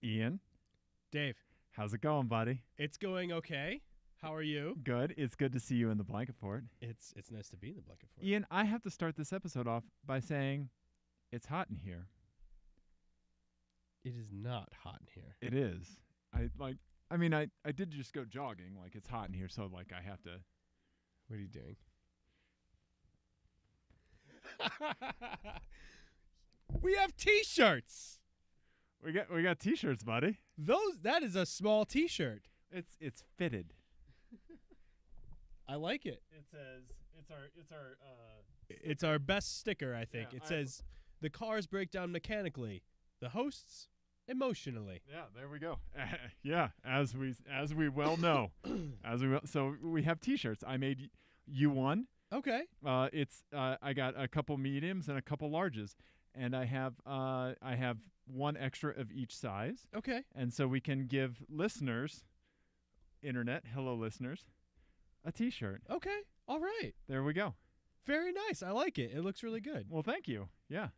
Ian. Dave. How's it going, buddy? It's going okay. How are you? Good. It's good to see you in the blanket fort. It's nice to be in the blanket fort. Ian, I have to start this episode off by saying it's hot in here. It is not hot in here. It is. I did just go jogging. Like, it's hot in here, so like I have to. What are you doing? We have T-shirts. We got T-shirts, buddy. That is a small T-shirt. It's fitted. I like it. It says It's our best sticker, I think. Yeah, It says the cars break down mechanically, the hosts emotionally. Yeah, there we go. Yeah, as we well know. So we have T-shirts. I made you one. Okay. I got a couple mediums and a couple larges, and I have one extra of each size. Okay. And so we can give listeners, hello listeners, a T-shirt. Okay. All right. There we go. Very nice. I like it. It looks really good. Well, thank you. Yeah.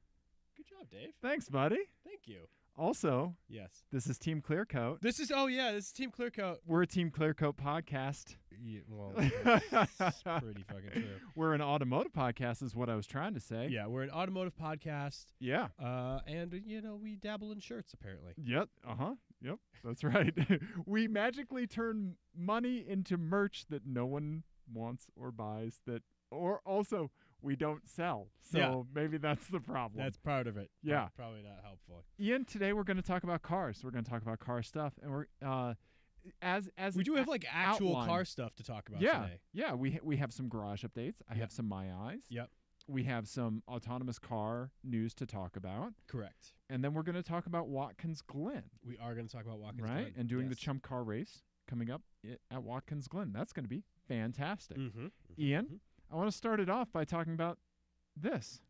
Good job, Dave. Thanks, buddy. Thank you. Also, yes. This is TeamClearCoat. This is TeamClearCoat. We're a TeamClearCoat podcast. Yeah, well, that's pretty fucking true. We're an automotive podcast is what I was trying to say. Yeah, we're an automotive podcast. Yeah. And, we dabble in shirts, apparently. Yep. Yep. That's right. We magically turn money into merch that no one wants or buys or also we don't sell. So maybe that's the problem. That's part of it. Yeah. Probably not helpful. Ian, today we're going to talk about cars. We're going to talk about car stuff. And we're as we do have like actual outline. Car stuff to talk about today. Yeah, we have some garage updates. I have some My Eyes. Yep. We have some autonomous car news to talk about. Correct. And then we're going to talk about Watkins Glen. We are going to talk about Watkins Glen. Right? And doing the Chump Car race coming up at Watkins Glen. That's going to be fantastic. Ian, I want to start it off by talking about this.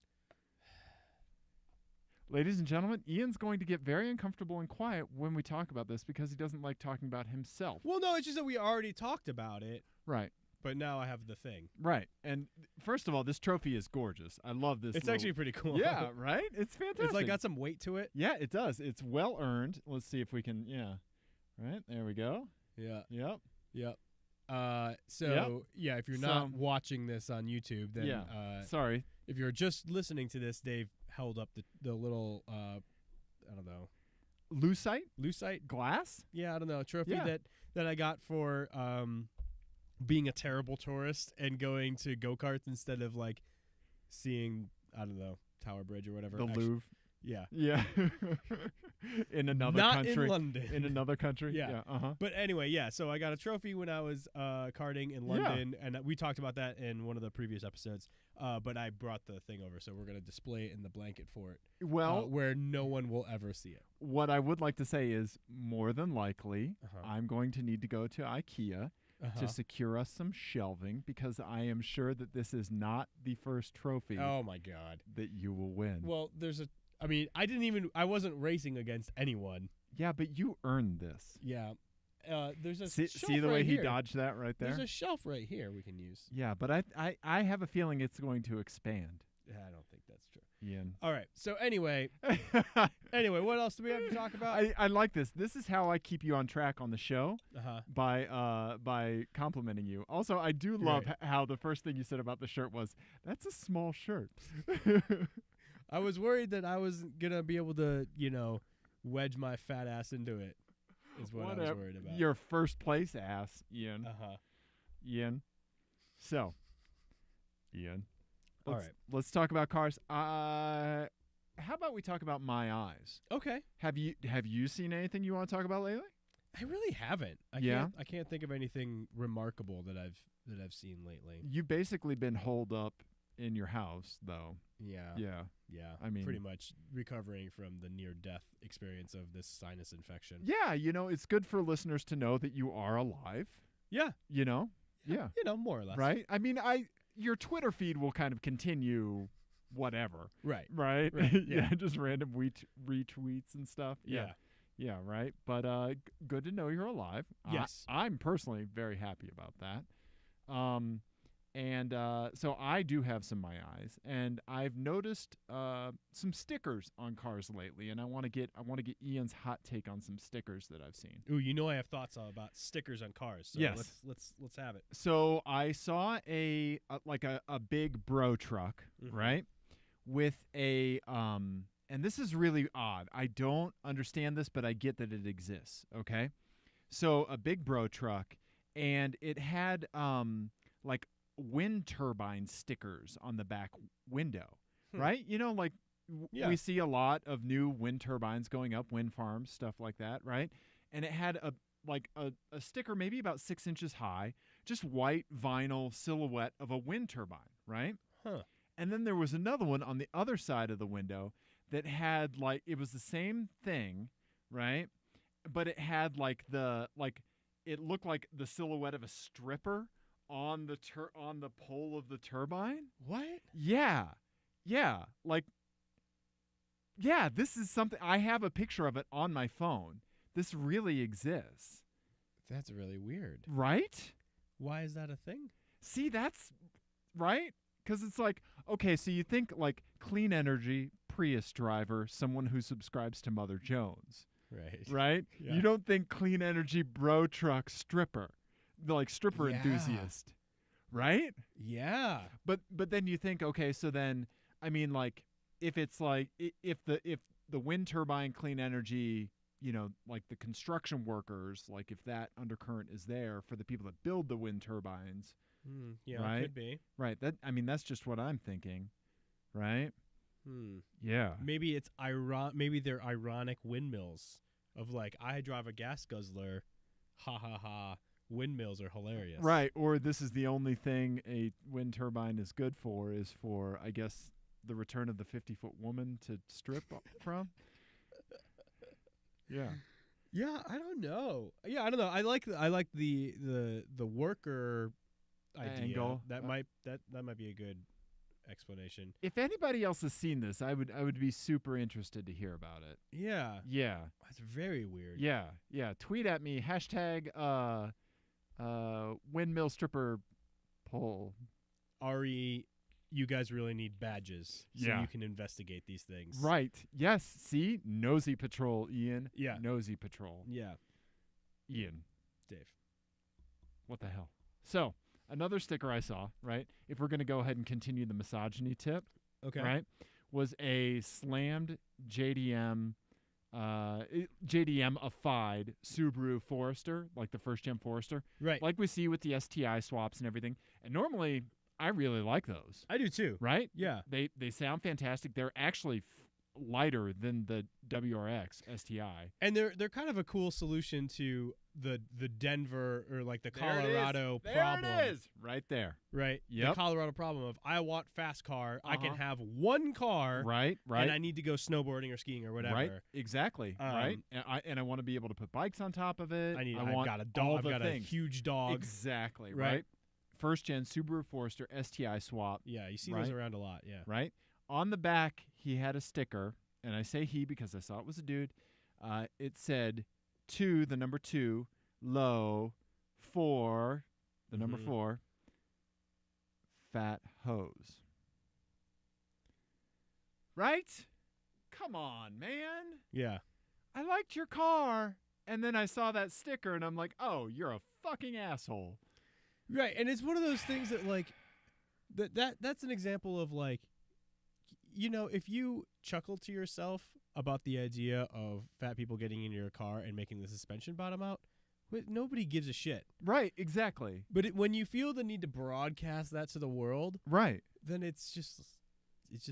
Ladies and gentlemen, Ian's going to get very uncomfortable and quiet when we talk about this because he doesn't like talking about himself. Well, no, it's just that we already talked about it. Right. But now I have the thing. Right. And first of all, this trophy is gorgeous. I love this. It's actually pretty cool. Yeah, right? It's fantastic. It's like got some weight to it. Yeah, it does. It's well earned. Let's see if we can, Right, there we go. Yeah. Yep. If you're not watching this on YouTube, then sorry. If you're just listening to this, Dave held up the little I don't know. Lucite glass? Yeah, I don't know. Trophy that I got for being a terrible tourist and going to go-karts instead of like seeing, I don't know, Tower Bridge or whatever. The Louvre. Yeah. Yeah. In another Not country. in London. In another country. Yeah. But anyway, so I got a trophy when I was karting in London, and we talked about that in one of the previous episodes. But I brought the thing over, so we're going to display it in the blanket fort. Well, where no one will ever see it. What I would like to say is, more than likely, I'm going to need to go to IKEA to secure us some shelving because I am sure that this is not the first trophy. Oh my God. That you will win. Well, I wasn't racing against anyone. Yeah, but you earned this. Yeah. There's a see shelf the way right he here. dodged that right there? There's a shelf right here we can use. Yeah, but I have a feeling it's going to expand. Yeah, I don't think that's true. Ian. All right. So anyway, what else do we have to talk about? I like this. This is how I keep you on track on the show by complimenting you. Also, I do love how the first thing you said about the shirt was, that's a small shirt. I was worried that I was going to be able to, wedge my fat ass into it is what I was worried about. Your first place ass, Ian. Ian. So, Ian. All right. Let's talk about cars. How about we talk about My Eyes? Okay. Have you seen anything you want to talk about lately? I really haven't. I can't think of anything remarkable that I've seen lately. You've basically been holed up in your house, though. Yeah. I mean, pretty much recovering from the near-death experience of this sinus infection. Yeah, it's good for listeners to know that you are alive. Yeah. Yeah. More or less. Right? I mean, your Twitter feed will kind of continue whatever. Right. Yeah, just random retweets and stuff. Yeah, right. But good to know you're alive. Yes. I'm personally very happy about that. And so I do have some my eyes, and I've noticed some stickers on cars lately, and I want to get Ian's hot take on some stickers that I've seen. Ooh, you know I have thoughts about stickers on cars. So Yes. let's have it. So I saw a big bro truck, right, with a and this is really odd. I don't understand this, but I get that it exists. Okay, so a big bro truck, and it had like wind turbine stickers on the back window, right? You know, like we see a lot of new wind turbines going up, wind farms, stuff like that, right? And it had a sticker maybe about 6 inches high, just white vinyl silhouette of a wind turbine, right? Huh. And then there was another one on the other side of the window that had it was the same thing, right? But it had it looked like the silhouette of a stripper on the pole of the turbine. What? Yeah. This is something, I have a picture of it on my phone. This really exists. That's really weird. Right? Why is that a thing? See, that's right? Because it's like, okay, so you think like clean energy, Prius driver, someone who subscribes to Mother Jones. Right? Yeah. You don't think clean energy bro truck stripper. Like stripper enthusiast, right? Yeah. But then you think, okay, so then I mean, like if it's like if the wind turbine clean energy, you know, like the construction workers, like if that undercurrent is there for the people that build the wind turbines, yeah, right? Could be. Right. That's just what I'm thinking, right? Yeah. Maybe it's maybe they're ironic windmills of like, I drive a gas guzzler, ha ha ha. Windmills are hilarious. Right, or this is the only thing a wind turbine is good for is for, I guess, the return of the 50-foot woman to strip from. Yeah. Yeah, I don't know. Yeah, I don't know. I like the worker idea. Angle. That might be a good explanation. If anybody else has seen this, I would be super interested to hear about it. Yeah. Yeah. That's very weird. Yeah. Yeah. Tweet at me #windmill stripper poll. RE, you guys really need badges so Yeah. you can investigate these things. Right. Yes. See? Nosy Patrol, Ian. Yeah. Nosy Patrol. Yeah. Ian. Dave. What the hell? So, another sticker I saw, right? If we're going to go ahead and continue the misogyny tip, Okay. right? Was a slammed JDM-ified Subaru Forester, like the first gen Forester. Right. Like we see with the STI swaps and everything. And normally, I really like those. I do too. Right? Yeah. They sound fantastic. They're actually lighter than the WRX STI. And they're kind of a cool solution to the Denver or like the Colorado problem. There it is. Right there. Right? Yep. The Colorado problem of I want fast car. I can have one car. Right. And I need to go snowboarding or skiing or whatever. Right. Exactly. Right. And I want to be able to put bikes on top of it. I've got a dog. I've got a huge dog. Exactly. Right. First gen Subaru Forester STI swap. Yeah. You see those around a lot. Yeah. Right. On the back, he had a sticker, and I say he because I saw it was a dude. It said, the number 2, low, 4, the number 4, fat hose. Right? Come on, man. Yeah. I liked your car, and then I saw that sticker, and I'm like, oh, you're a fucking asshole. Right, and it's one of those things that, like, that's an example of, like, you know, if you chuckle to yourself about the idea of fat people getting in your car and making the suspension bottom out, nobody gives a shit. Right, exactly. But when you feel the need to broadcast that to the world, right, then it's just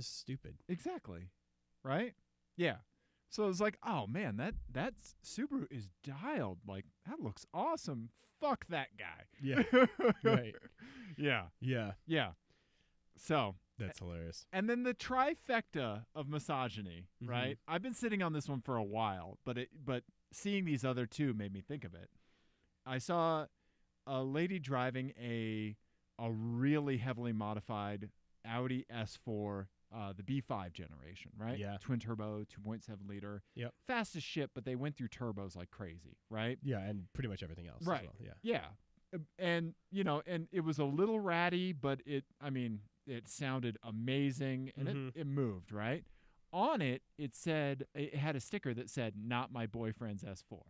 stupid. Exactly. Right? Yeah. So it's like, oh man, that Subaru is dialed. Like, that looks awesome. Fuck that guy. Yeah. Right. Yeah. Yeah. Yeah. So that's hilarious. And then the trifecta of misogyny, right? I've been sitting on this one for a while, but seeing these other two made me think of it. I saw a lady driving a really heavily modified Audi S4, the B5 generation, right? Yeah. Twin turbo, 2.7 liter. Yep. Fast as shit, but they went through turbos like crazy, right? Yeah, and pretty much everything else. Right. As well. Yeah. Yeah. and and it was a little ratty, but it sounded amazing, and it moved, right? On it, it had a sticker that said, "Not my boyfriend's S4."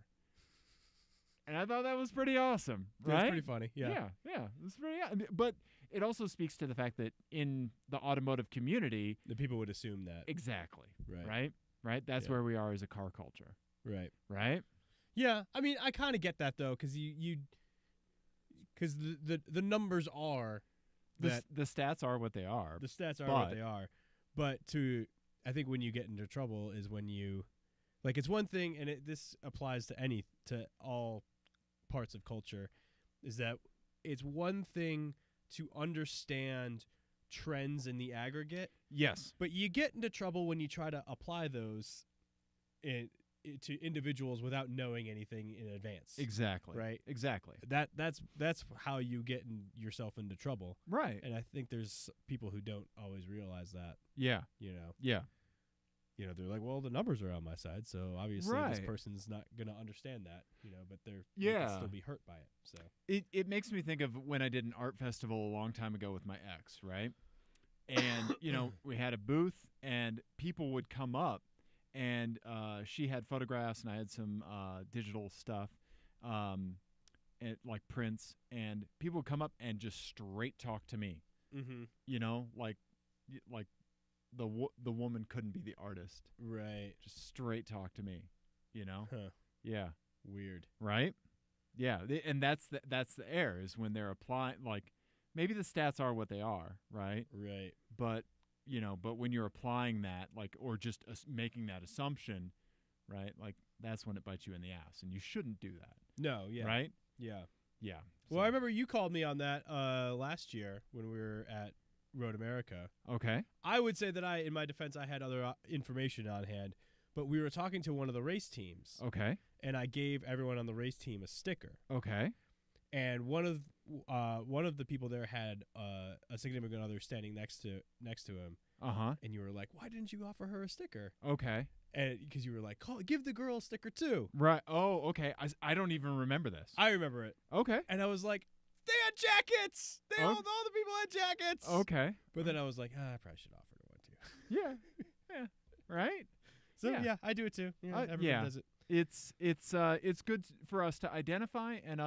And I thought that was pretty awesome, right? That's pretty funny. Yeah. Yeah. It's pretty, but it also speaks to the fact that in the automotive community, The people would assume that. exactly, Right. right? That's where we are as a car culture, Right. right? Yeah. I mean, I kind of get that though, because because the numbers are that The stats are what they are. the stats are what they are, but I think when you get into trouble is when you, like, it's one thing, and this applies to all parts of culture, is that it's one thing to understand trends in the aggregate, Yes. but you get into trouble when you try to apply those to individuals without knowing anything in advance. Exactly. Right. Exactly. That's how you get yourself into trouble. Right. And I think there's people who don't always realize that. Yeah. Yeah. They're like, well, the numbers are on my side, so obviously this person's not gonna understand that. But they can still be hurt by it. So it makes me think of when I did an art festival a long time ago with my ex, right? And we had a booth, and people would come up. And she had photographs, and I had some digital stuff, and like prints. And people would come up and just straight talk to me. Like the woman couldn't be the artist. Right. Just straight talk to me. Huh. Yeah. Weird. Right. Yeah. And that's the error, is when they're applying. Like, maybe the stats are what they are, right? Right. But when you're applying that, like, or just making that assumption, right? Like, that's when it bites you in the ass, and you shouldn't do that. No, yeah. Right? Yeah. Yeah. Well, I remember you called me on that last year when we were at Road America. Okay. I would say that in my defense, I had other information on hand, but we were talking to one of the race teams. Okay. And I gave everyone on the race team a sticker. Okay. And one of the people there had a significant other standing next to him. And you were like, "Why didn't you offer her a sticker?" Okay. And because you were like, "Give the girl a sticker too." Right. Oh, okay. I don't even remember this. I remember it. Okay. And I was like, "They had jackets. All the people had jackets." Okay. But then I was like, I probably should offer her one too. Yeah. Yeah. Right. So yeah, I do it too. Everyone does it. It's good for us to identify and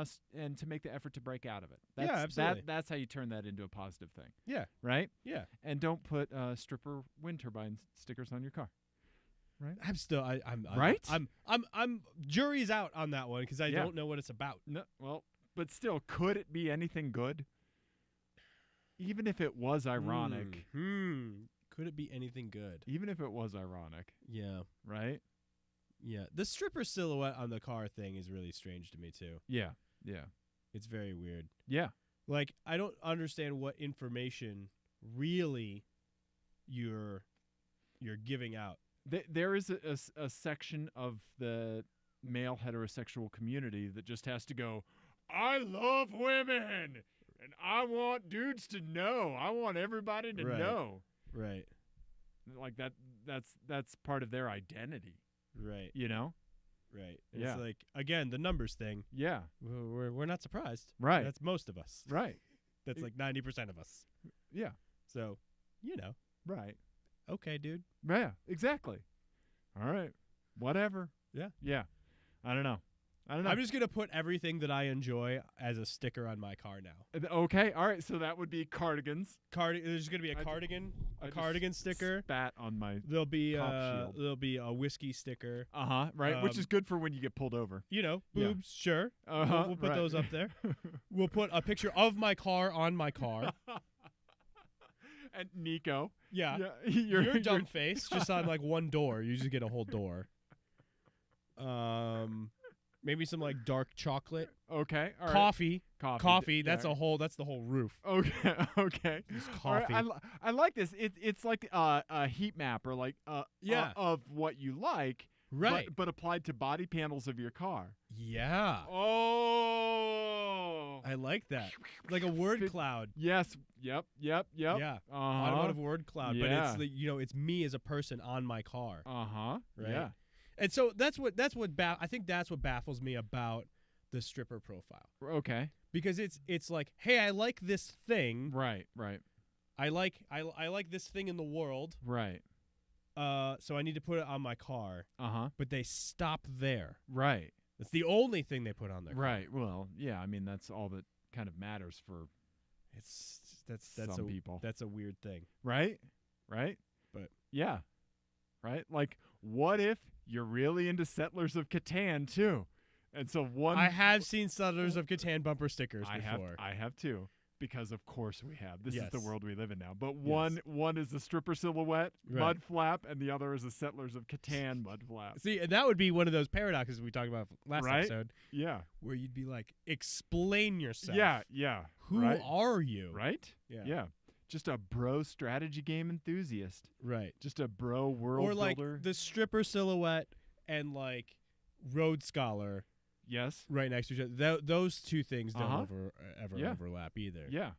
to make the effort to break out of it. Absolutely. That's how you turn that into a positive thing. Yeah. Right? Yeah. And don't put stripper wind turbine stickers on your car. Right? I'm still I'm right? I'm jury's out on that one because I don't know what it's about. No, well, but still, could it be anything good? Even if it was ironic. Could it be anything good? Even if it was ironic. Yeah. Right? Yeah. The stripper silhouette on the car thing is really strange to me too. Yeah. Yeah. It's very weird. Yeah. Like, I don't understand what information really you're giving out. There is a section of the male heterosexual community that just has to go, "I love women, and I want dudes to know. I want everybody to know." Right. Like that's part of their identity. Right. Right. And Yeah. It's like, again, the numbers thing. Yeah. We're not surprised. Right. That's most of us. Right. That's like 90% of us. Yeah. So, Right. Okay, dude. Yeah, exactly. All right. Whatever. Yeah. Yeah. I don't know. I'm just going to put everything that I enjoy as a sticker on my car now. Okay. All right. So that would be cardigans. There's going to be a cardigan sticker. Spat on my There'll be shield. there'll be a whiskey sticker. Right. Which is good for when you get pulled over. Boobs, sure. We'll put those up there. We'll put a picture of my car on my car. And Nico. Yeah. Your dumb face just on like one door. You just get a whole door. Maybe some like dark chocolate. Okay. All right. Coffee. That's the whole roof. Okay. Okay. Just coffee. Right, I like this. It's like a heat map or like of what you like. Right. But applied to body panels of your car. Yeah. Oh. I like that. Like a word cloud. Yes. Yep. Yeah. Automotive word cloud. Yeah. But it's it's me as a person on my car. Right. Yeah. And so that's what I think that's what baffles me about the stripper profile. Okay. Because it's like, hey, I like this thing. Right. I like this thing in the world. Right. So I need to put it on my car. But they stop there. Right. It's the only thing they put on their car. Right. Well, yeah. I mean, that's all that kind of matters for. That's some people. That's a weird thing. Right. But yeah. Right. Like, what if you're really into Settlers of Catan too? And so I have seen Settlers of Catan bumper stickers before. I have too. Because of course we have. This is Yes. the world we live in now. But Yes. one is a stripper silhouette Right. mud flap, and the other is a Settlers of Catan mud flap. See, and that would be one of those paradoxes we talked about last Right? episode, Yeah. where you'd be like, explain yourself. Yeah. Who right? are you? Right? Yeah. Just a bro strategy game enthusiast. Right. Just a bro world Or like builder. the stripper silhouette and like Rhodes Scholar Yes. right next to each other. Those two things don't ever Yeah. overlap either. Yeah.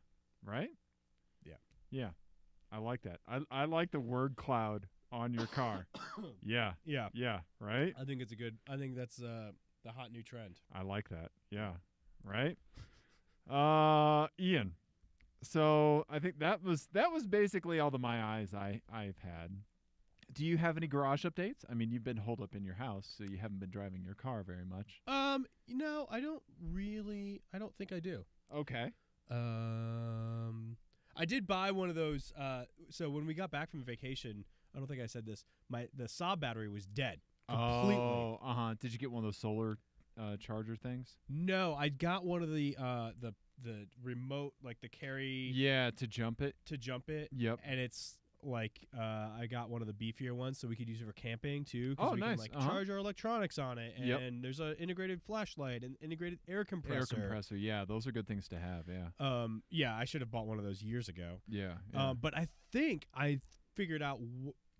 Right? Yeah. Yeah. I like that. I like the word cloud on your car. Yeah. Yeah. Right? I think that's the hot new trend. I like that. Yeah. Right? Ian. So I think that was basically all the my eyes I've had. Do you have any garage updates? I mean, you've been holed up in your house, so you haven't been driving your car very much. No, I don't think I do. Okay. I did buy one of those. So when we got back from vacation, I don't think I said this. The saw battery was dead completely. Oh, Did you get one of those solar charger things? No, I got one of the remote, like the carry. Yeah, to jump it. Yep. And it's like I got one of the beefier ones, so we could use it for camping too. Oh, we nice. Can, like charge our electronics on it, and there's an integrated flashlight and integrated air compressor. Yeah, those are good things to have. Yeah. Yeah, I should have bought one of those years ago. Yeah. But I think I figured out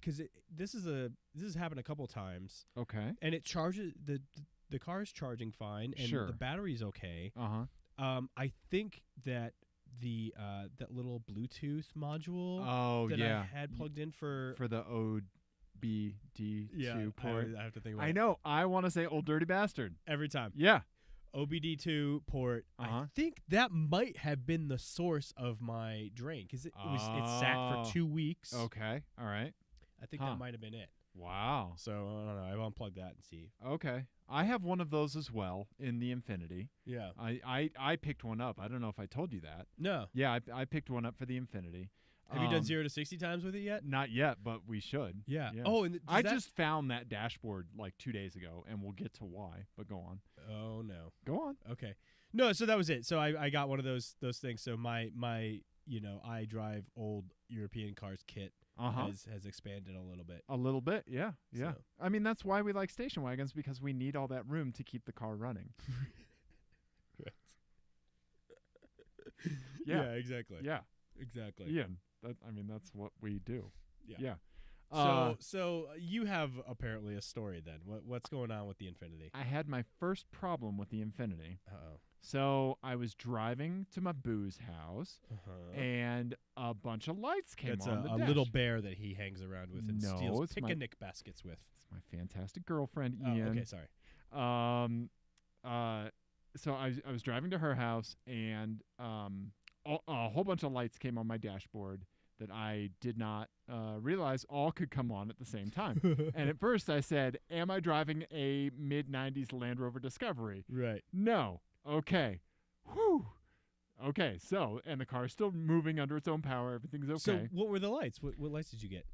because this has happened a couple times. Okay. And it charges the car is charging fine, and the battery's okay. I think that that little Bluetooth module that I had plugged in for the OBD2 port. I have to think about I know. I want to say old dirty bastard. every time. Yeah. OBD2 port. I think that might have been the source of my drain because it sat for 2 weeks. Okay. All right. I think that might have been it. Wow. So I don't know. I've unplugged that and see. Okay. I have one of those as well in the Infinity. Yeah. I picked one up. I don't know if I told you that. No. Yeah, I picked one up for the Infinity. Have you done 0 to 60 times with it yet? Not yet, but we should. Yeah. Oh, and I just found that dashboard like 2 days ago, and we'll get to why. But go on. Oh no. Go on. Okay. No, so that was it. So I got one of those things. So my I drive old European cars kit has expanded a little bit. A little bit, yeah. So. I mean, that's why we like station wagons, because we need all that room to keep the car running. Yeah, exactly. Yeah. Exactly. Ian, that's what we do. Yeah. So you have apparently a story then. What's going on with the Infinity? I had my first problem with the Infinity. Uh-oh. So I was driving to my booze house, and a bunch of lights came That's on the a dash. little bear that he hangs around with and steals it's picnic baskets with. It's my fantastic girlfriend, Oh, Ian. okay, sorry. So I was driving to her house, and a whole bunch of lights came on my dashboard that I did not realize all could come on at the same time. And at first I said, am I driving a mid-90s Land Rover Discovery? Right. No. Okay. Whew. Okay, so, and the car's still moving under its own power. Everything's okay. So what were the lights? What lights did you get?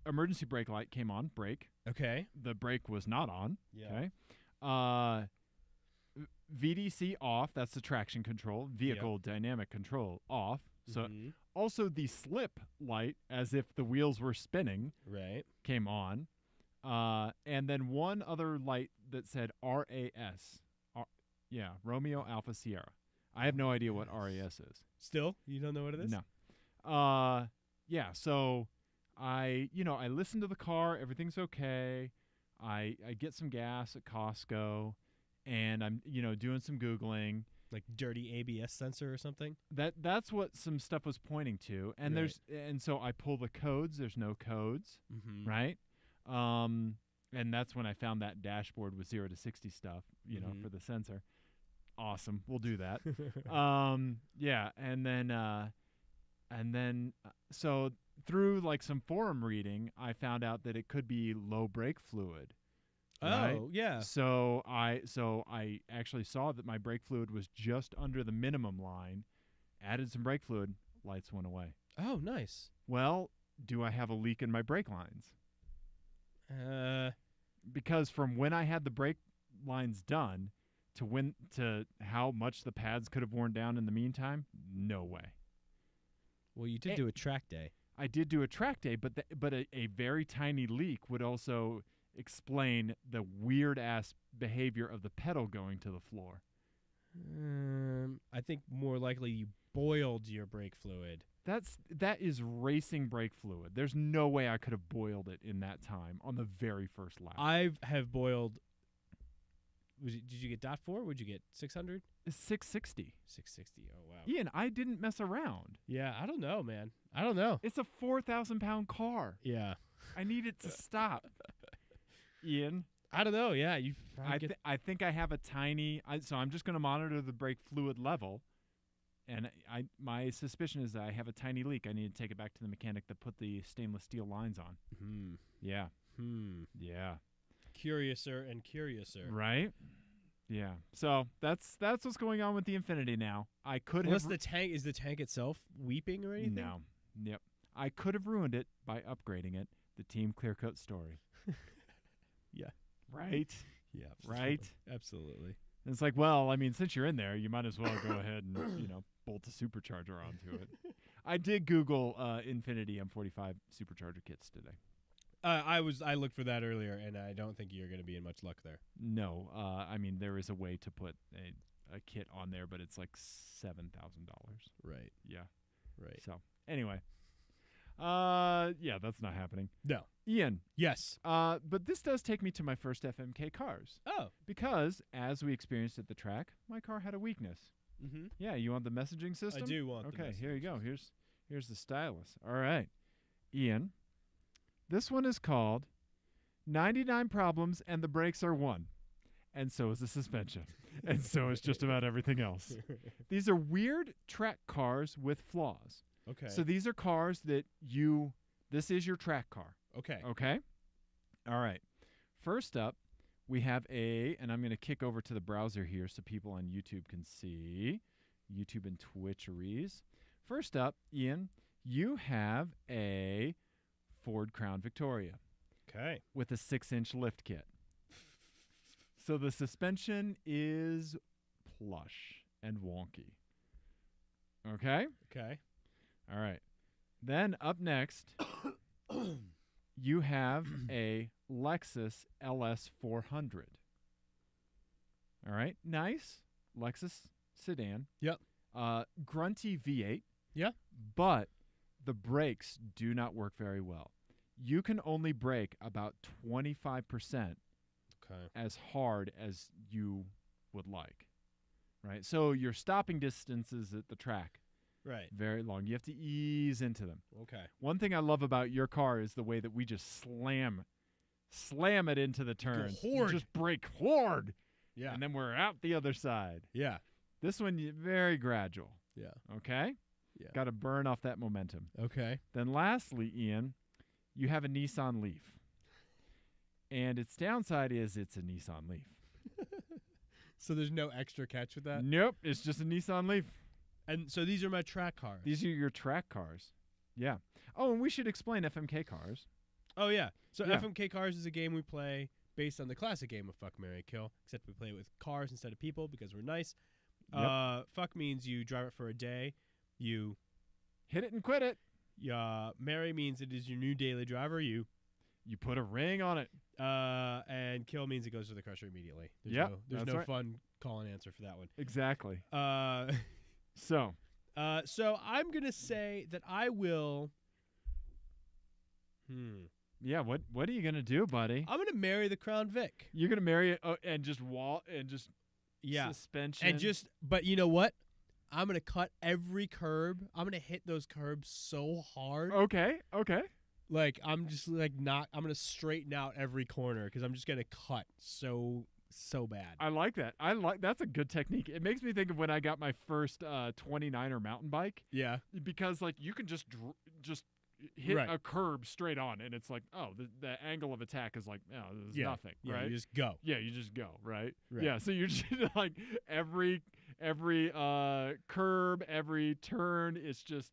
Emergency brake light came on, brake. Okay. The brake was not on. Yeah. Okay. VDC off, that's the traction control. Vehicle dynamic control off. So also the slip light, as if the wheels were spinning, came on. And then one other light that said RAS. Romeo Alpha Sierra. I have no idea what RAS is. Still? You don't know what it is? No. So I listen to the car, everything's okay. I get some gas at Costco, and I'm, doing some Googling. Like dirty ABS sensor or something? That's what some stuff was pointing to. And and so I pull the codes, there's no codes, right? And that's when I found that dashboard with 0 to 60 stuff, for the sensor. Awesome. We'll do that. Yeah, and then so through like some forum reading, I found out that it could be low brake fluid. Right? Oh, yeah. So I actually saw that my brake fluid was just under the minimum line. Added some brake fluid, lights went away. Oh, nice. Well, do I have a leak in my brake lines? Because from when I had the brake lines done to how much the pads could have worn down in the meantime, no way. Well, you did do a track day. I did do a track day, but a very tiny leak would also explain the weird-ass behavior of the pedal going to the floor. I think more likely you boiled your brake fluid. That is racing brake fluid. There's no way I could have boiled it in that time on the very first lap. I have boiled. Did you get .4? Would you get 600? 660. 660. Oh, wow. Ian, I didn't mess around. Yeah, I don't know, man. I don't know. It's a 4,000-pound car. Yeah. I need it to stop. Ian, I don't know. Yeah, you. I think I have a tiny. So I'm just going to monitor the brake fluid level, and my suspicion is that I have a tiny leak. I need to take it back to the mechanic to put the stainless steel lines on. Yeah. Yeah. Curiouser and curiouser. Right. Yeah. So that's what's going on with the Infinity now. I could Unless have. the tank is the tank itself weeping or anything. No. Yep. I could have ruined it by upgrading it. The TeamClearCoat story. Yeah. Right. Yeah. Right. Absolutely. And it's like, well, I mean, since you're in there, you might as well go ahead and bolt a supercharger onto it. I did Google Infinity M45 supercharger kits today. I looked for that earlier, and I don't think you're going to be in much luck there. No, I mean there is a way to put a kit on there, but it's like $7,000. Right. Yeah. Right. So anyway, yeah, that's not happening. No. Ian. Yes. But this does take me to my first FMK cars. Oh. Because as we experienced at the track, my car had a weakness. Mm-hmm. Yeah, you want the messaging system? I do want. Okay, here you go. Here's the stylus. All right, Ian. This one is called 99 Problems and the Brakes Are One. And so is the suspension. And so is just about everything else. These are weird track cars with flaws. Okay. So these are cars that this is your track car. Okay. Okay? All right. First up, we have and I'm going to kick over to the browser here so people on YouTube can see. YouTube and Twitcheries. First up, Ian, you have a Ford Crown Victoria. Okay. With a 6-inch lift kit. So the suspension is plush and wonky. Okay? Okay. All right. Then up next, you have a Lexus LS 400. All right. Nice. Lexus sedan. Yep. Grunty V8. Yeah. But the brakes do not work very well. You can only brake about 25% as hard as you would like. Right? So your stopping distances at the track. Right. Very long. You have to ease into them. Okay. One thing I love about your car is the way that we just slam it into the turns. Just brake hard. Yeah. And then we're out the other side. Yeah. This one, very gradual. Yeah. Okay? Yeah. Got to burn off that momentum. Okay. Then lastly, Ian, you have a Nissan Leaf. And its downside is it's a Nissan Leaf. So there's no extra catch with that? Nope. It's just a Nissan Leaf. And so these are my track cars. These are your track cars. Yeah. Oh, and we should explain FMK cars. Oh, yeah. So Yeah. FMK Cars is a game we play based on the classic game of Fuck, Marry, Kill, except we play it with cars instead of people because we're nice. Yep. Fuck means you drive it for a day. You hit it and quit it. Marry means it is your new daily driver. You put a ring on it. And kill means it goes to the crusher immediately. There's no fun call and answer for that one. Exactly. So I'm gonna say that I will. Yeah. What are you gonna do, buddy? I'm gonna marry the Crown Vic. You're gonna marry it and just suspension. But you know what? I'm gonna cut every curb. I'm gonna hit those curbs so hard. Okay. Like I'm just like I'm gonna straighten out every corner because I'm just gonna cut so so bad. I like that. That's a good technique. It makes me think of when I got my first 29er mountain bike. Yeah. Because like you can just hit Right. a curb straight on, and it's like, oh, the angle of attack is like, oh, there's nothing, Yeah, right? you just go. Yeah, you just go, right? Right. Yeah, so you're just like every curb, every turn, it's just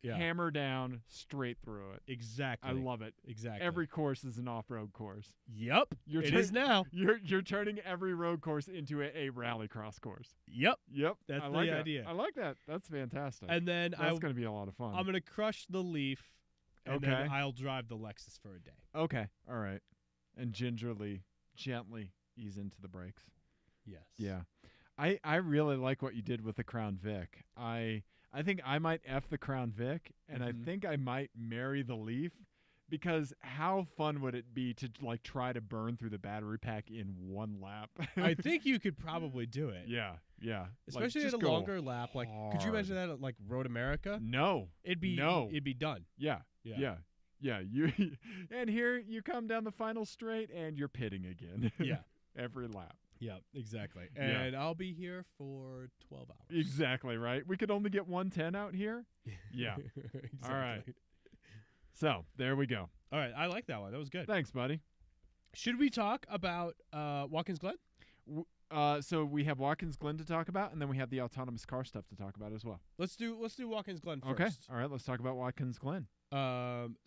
hammer down straight through it. Exactly. I love it. Exactly. Every course is an off-road course. Yep. It is now. You're turning every road course into a rallycross course. Yep. Yep. That's I like the that. idea. I like that. That's fantastic. And then that's going to be a lot of fun. I'm going to crush the Leaf, and then I'll drive the Lexus for a day. Okay. All right. And gently ease into the brakes. Yes. Yeah. I really like what you did with the Crown Vic. I think I might F the Crown Vic, and I think I might marry the Leaf, because how fun would it be to like try to burn through the battery pack in one lap? I think you could probably do it. Yeah. Especially like, at a longer lap. Like, could you imagine that at like Road America? No. It'd be done. Yeah. You and here you come down the final straight, and you're pitting again. Yeah. Every lap. Yeah, exactly. And I'll be here for 12 hours. Exactly, right? We could only get 110 out here? Yeah. Exactly. All right. So, there we go. All right, I like that one. That was good. Thanks, buddy. Should we talk about Watkins Glen? So we have Watkins Glen to talk about, and then we have the autonomous car stuff to talk about as well. Let's do Watkins Glen first. Okay. All right, let's talk about Watkins Glen.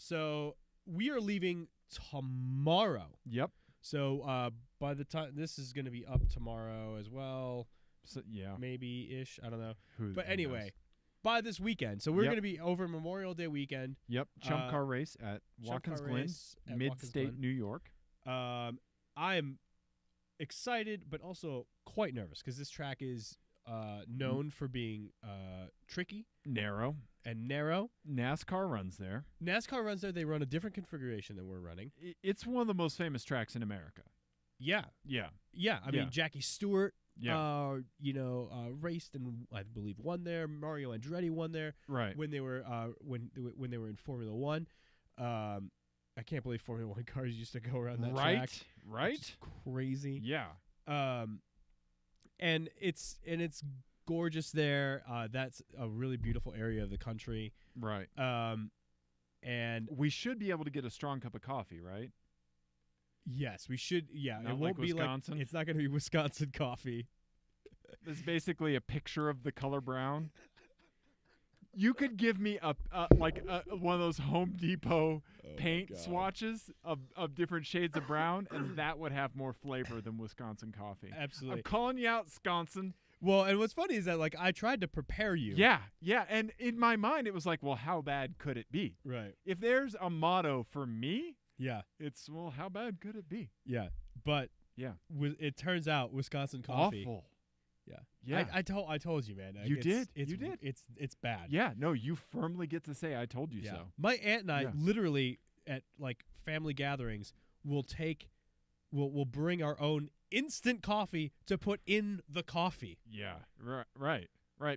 So we are leaving tomorrow. Yep. So by the time this is going to be up tomorrow as well, so, yeah, maybe-ish, I don't know. Who anyway, knows? By this weekend. So we're going to be over Memorial Day weekend. Yep. Chump car race at Watkins Glen, Mid-State, New York. I'm excited, but also quite nervous because this track is known for being tricky, narrow. NASCAR runs there. They run a different configuration than we're running. It's one of the most famous tracks in America. Yeah. I mean, Jackie Stewart, raced and I believe won there. Mario Andretti won there. Right. When they were when they were in Formula One. I can't believe Formula One cars used to go around that track. Right. It's crazy. Yeah. And it's gorgeous there. That's a really beautiful area of the country. Right. And we should be able to get a strong cup of coffee, right? Yes, we should. Yeah, not it won't like be Wisconsin? like it's not going to be Wisconsin coffee. It's basically a picture of the color brown. You could give me one of those Home Depot paint swatches of different shades of brown, and that would have more flavor than Wisconsin coffee. Absolutely. I'm calling you out, Wisconsin. Well, and what's funny is that like I tried to prepare you. Yeah, and in my mind it was like, well, how bad could it be? Right. If there's a motto for me, it's well, how bad could it be? Yeah, but it turns out Wisconsin coffee. Awful. Yeah. I told you, man. You did. It's bad. Yeah. No, you firmly get to say I told you so. My aunt and I literally at like family gatherings will bring our own instant coffee to put in the coffee. Yeah. Right.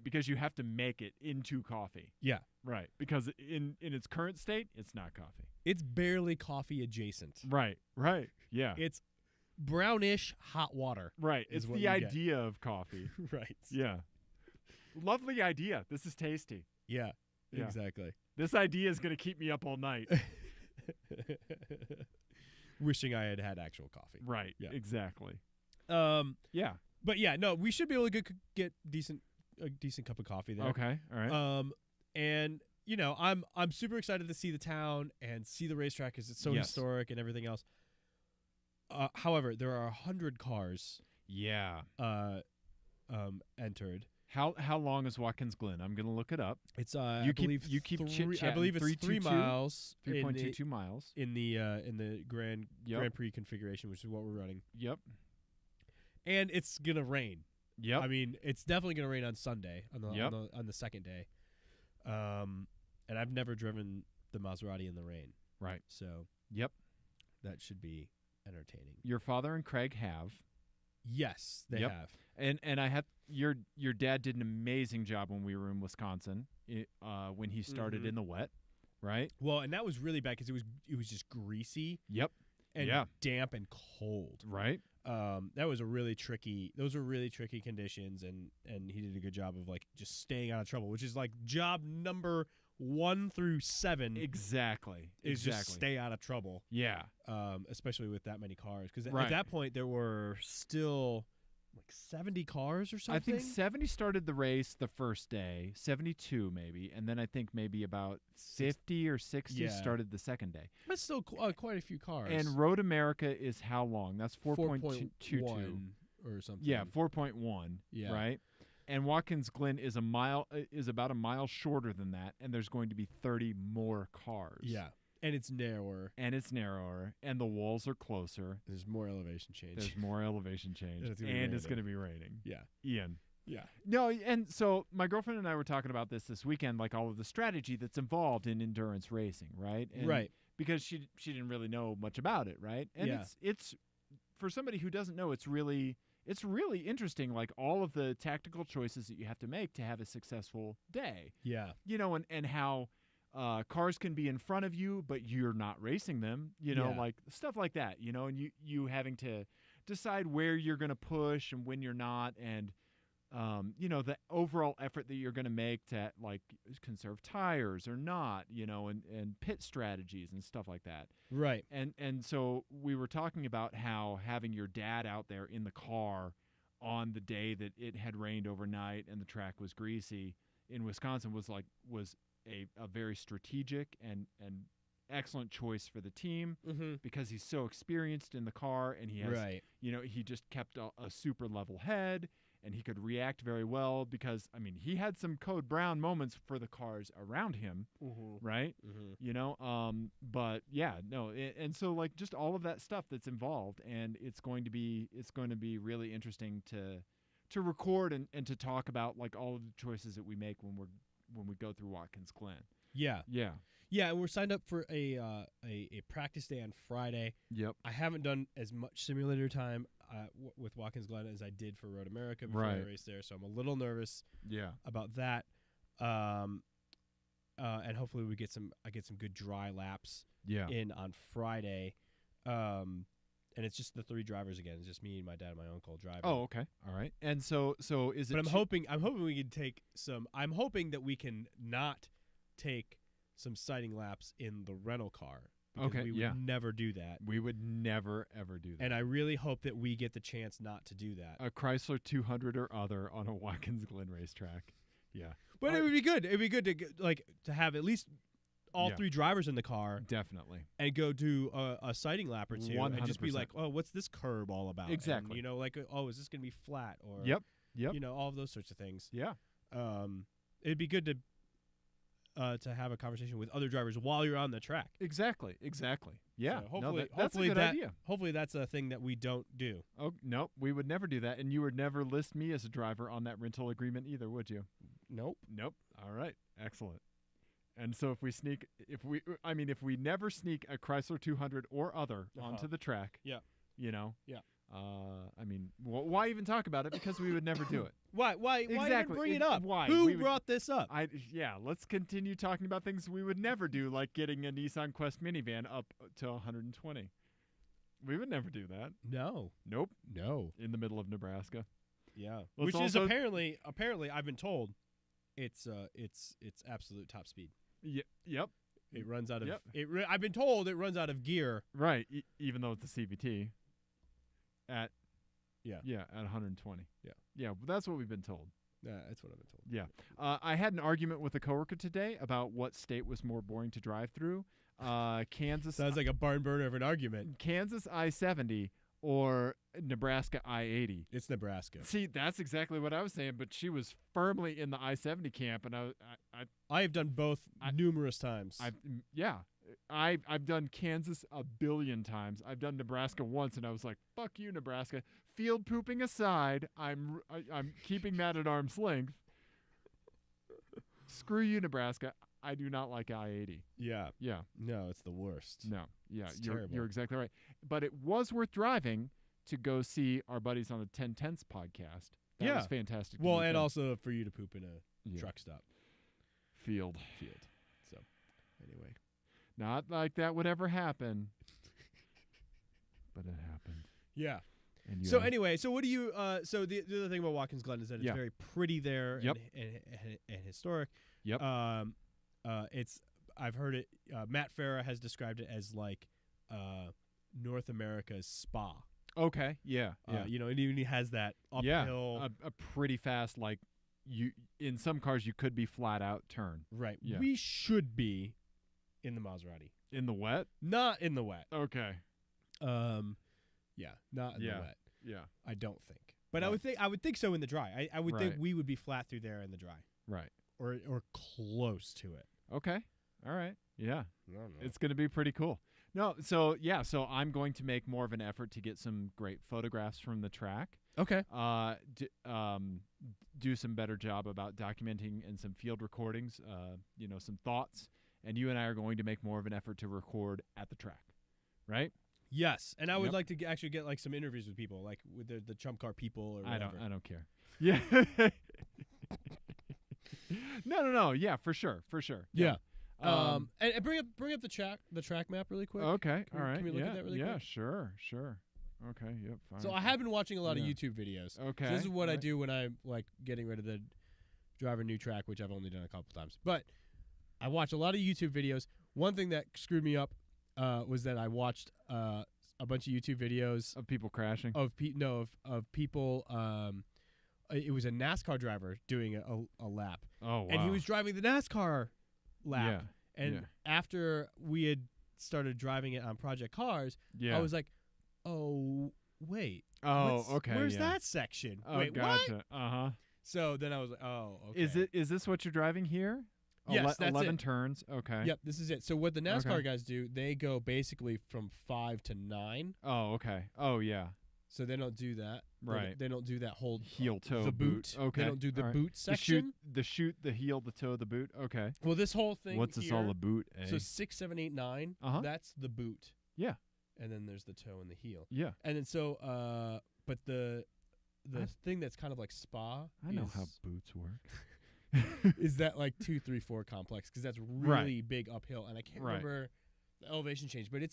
Because you have to make it into coffee. Yeah. Right. Because in its current state, it's not coffee. It's barely coffee adjacent. Right. Yeah. It's brownish hot water. Right. It's the idea of coffee. Right. Yeah. Lovely idea. This is tasty. Yeah. Exactly. This idea is going to keep me up all night. Wishing I had actual coffee. Right. Yeah. Exactly. Yeah. But yeah, no, we should be able to get a decent cup of coffee there. Okay. All right. And you know, I'm super excited to see the town and see the racetrack because it's so historic and everything else. However, there are 100 cars. Yeah. Entered. How long is Watkins Glen? I'm gonna look it up. It's I believe it's 3 miles. 3.22 miles in the Grand Prix configuration, which is what we're running. Yep. And it's gonna rain. Yep. I mean, it's definitely gonna rain on Sunday on the second day. And I've never driven the Maserati in the rain. Right. So. Yep. That should be entertaining. Your father and Craig have. Yes, they have. And I have your dad did an amazing job when we were in Wisconsin when he started in the wet, right? Well, and that was really bad because it was just greasy. Yep. And damp and cold. Right. That was a really tricky. Those were really tricky conditions, and he did a good job of like just staying out of trouble, which is like job number 1 through 7. Exactly. Is just stay out of trouble. Yeah. Especially with that many cars, because Right. at that point there were still like 70 cars or something. I think 70 started the race the first day, 72 maybe, and then I think maybe about 50 or 60 started the second day. But still quite a few cars. And Road America is how long? That's 4.22 or something. Yeah, 4.1. Yeah. Right. And Watkins Glen is about a mile shorter than that, and there's going to be 30 more cars. Yeah. And it's narrower. And the walls are closer. There's more elevation change. There's more elevation change. And it's going to be raining. Yeah. Ian. Yeah. No, and so my girlfriend and I were talking about this weekend, like all of the strategy that's involved in endurance racing, right? And right. Because she didn't really know much about it, right? And it's for somebody who doesn't know, it's really interesting, like all of the tactical choices that you have to make to have a successful day. Yeah. You know, and how cars can be in front of you, but you're not racing them, you know, like stuff like that, you know, and you having to decide where you're going to push and when you're not, and, you know, the overall effort that you're going to make to, like, conserve tires or not, you know, and pit strategies and stuff like that. Right. And so we were talking about how having your dad out there in the car on the day that it had rained overnight and the track was greasy in Wisconsin was a very strategic and excellent choice for the team, because he's so experienced in the car, and he has, you know, he just kept a super level head, and he could react very well, because, I mean, he had some Code Brown moments for the cars around him, right? You know, but yeah, no, and so like just all of that stuff that's involved, and it's going to be really interesting to record and to talk about, like, all of the choices that we make when we go through Watkins Glen. Yeah. And we're signed up for a practice day on Friday. Yep. I haven't done as much simulator time with Watkins Glen as I did for Road America before I raced there, so I'm a little nervous. About that. And hopefully I get some good dry laps. In on Friday. And it's just the 3 drivers again. It's just me and my dad and my uncle driving. Oh, okay. All right. And so is it? But I'm hoping we can take some. I'm hoping that we can not take some sighting laps in the rental car. Because we would never do that. We would never ever do that. And I really hope that we get the chance not to do that. A Chrysler 200 or other on a Watkins Glen racetrack. Yeah. But it would be good. It'd be good to have at least all 3 drivers in the car. Definitely. And go do a sighting lap or 2 100%. and just be like, oh, what's this curb all about? Exactly. And, you know, like, oh, is this going to be flat? Or, Yep. You know, all of those sorts of things. Yeah. It'd be good to have a conversation with other drivers while you're on the track. Exactly. Yeah. So hopefully, that's a good idea. Hopefully that's a thing that we don't do. Oh, no, we would never do that. And you would never list me as a driver on that rental agreement either, would you? Nope. All right. Excellent. And so if we never sneak a Chrysler 200 or other onto the track, you know, I mean, why even talk about it? Because we would never do it. Why even bring it up? Why? Who brought this up? Let's continue talking about things we would never do, like getting a Nissan Quest minivan up to 120. We would never do that. No. Nope. No. In the middle of Nebraska. Yeah. Which is apparently I've been told it's absolute top speed. Yep. It runs out of I've been told it runs out of gear. Right. Even though it's a CVT. At 120. Yeah, but that's what we've been told. Yeah, that's what I've been told. Yeah. I had an argument with a coworker today about what state was more boring to drive through. Kansas. Sounds like a barn burner of an argument. Kansas I-70 or Nebraska I-80. It's Nebraska. See, that's exactly what I was saying, but she was firmly in the I-70 camp, and I have done both numerous times. I've done Kansas a billion times. I've done Nebraska once, and I was like, "Fuck you, Nebraska." Field pooping aside, I'm keeping that at arm's length. Screw you, Nebraska. I do not like I-80. Yeah. No, it's the worst. No. Yeah, it's terrible. You're exactly right. But it was worth driving to go see our buddies on the 1010s podcast. That was fantastic. Well, and also for you to poop in a truck stop. Field. So, anyway. Not like that would ever happen. But it happened. Yeah. And so anyway, so what do you? So the other thing about Watkins Glen is that it's very pretty there and historic. Yep. It's I've heard it. Matt Farah has described it as like North America's spa. Okay. Yeah. You know, and even he has that uphill. Yeah. A pretty fast, like you in some cars you could be flat out turn. Right. Yeah. We should be in the Maserati. In the wet? Not in the wet. Okay. Yeah, not in the wet. Yeah. I don't think. But Right. I would think so in the dry. I would think Right. we would be flat through there in the dry. Right. Or close to it. Okay. All right. Yeah. I don't know. It's going to be pretty cool. No, so I'm going to make more of an effort to get some great photographs from the track. Okay. Do some better job about documenting and some field recordings, you know, some thoughts. And you and I are going to make more of an effort to record at the track, right? Yes, and I would Yep. like to actually get like some interviews with people, like with the Chump Car people or whatever. I don't care. Yeah. No. Yeah, for sure. Yeah. And bring up the track map really quick. Okay. Can All we- right. can we look at that really yeah. quick? Sure. Okay. Yep. Fine. So I have been watching a lot of Yeah. YouTube videos. Okay. So this is what I all right. do when I'm like getting rid of the drive a new track, which I've only done a couple times. But I watch a lot of YouTube videos. One thing that screwed me up was that I watched a bunch of YouTube videos Of people crashing. of people. It was a NASCAR driver doing a lap, Oh wow. and he was driving the NASCAR lap. Yeah. And yeah. after we had started driving it on Project Cars, Yeah. I was like, "Oh wait, Oh, okay. Where's yeah. that section? Oh, Wait, gotcha. what?" Uh-huh. So then I was like, "Oh, okay." Is this what you're driving here? Yes, that's 11 it. turns. Okay. Yep, this is it. So what the NASCAR Okay. guys do, they go basically from 5 to 9. Oh, okay. Oh, yeah. So they don't do that. Right. They don't do that whole Heel, toe, the boot. Okay. They don't do the all right. boot section. The chute, the heel, the toe, the boot. Okay. Well, this whole thing. What's this here, all a boot? Eh? So 6, 7, 8, 9. Uh-huh. That's the boot. Yeah. And then there's the toe and the heel. Yeah. And then so, but the thing that's kind of like spa. I know is, how boots work. is that like 2, 3, 4 complex because that's really big uphill, and I can't Right. remember the elevation change, but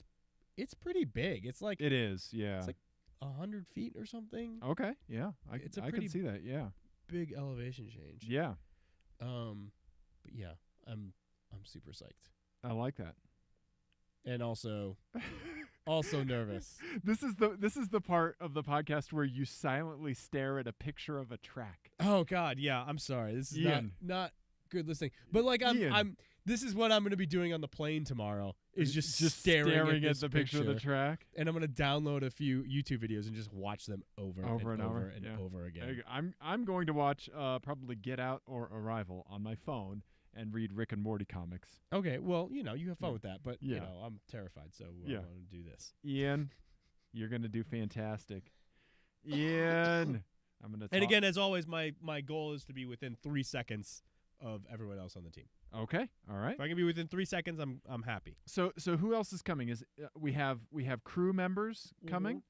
it's pretty big. It's like It is. Yeah. It's like 100 feet or something. Okay. Yeah. It's a I pretty can see that. Yeah. Big elevation change. Yeah. But yeah, I'm super psyched, I like that. and also nervous. This is the part of the podcast where you silently stare at a picture of a track. Oh God, yeah. I'm sorry. This is Ian. not good listening. But like Ian. This is what I'm going to be doing on the plane tomorrow. Is just staring at this the picture of the track. And I'm going to download a few YouTube videos and just watch them over and over and yeah. over again. I'm going to watch probably Get Out or Arrival on my phone and read Rick and Morty comics. Okay, well, you have fun with that, but Yeah. I'm terrified, so Yeah. I want to do this. Ian, you're going to do fantastic. Ian, I'm going to. And again, as always, my goal is to be within 3 seconds of everyone else on the team. Okay, all right. If I can be within 3 seconds, I'm happy. So who else is coming? Is we have crew members coming?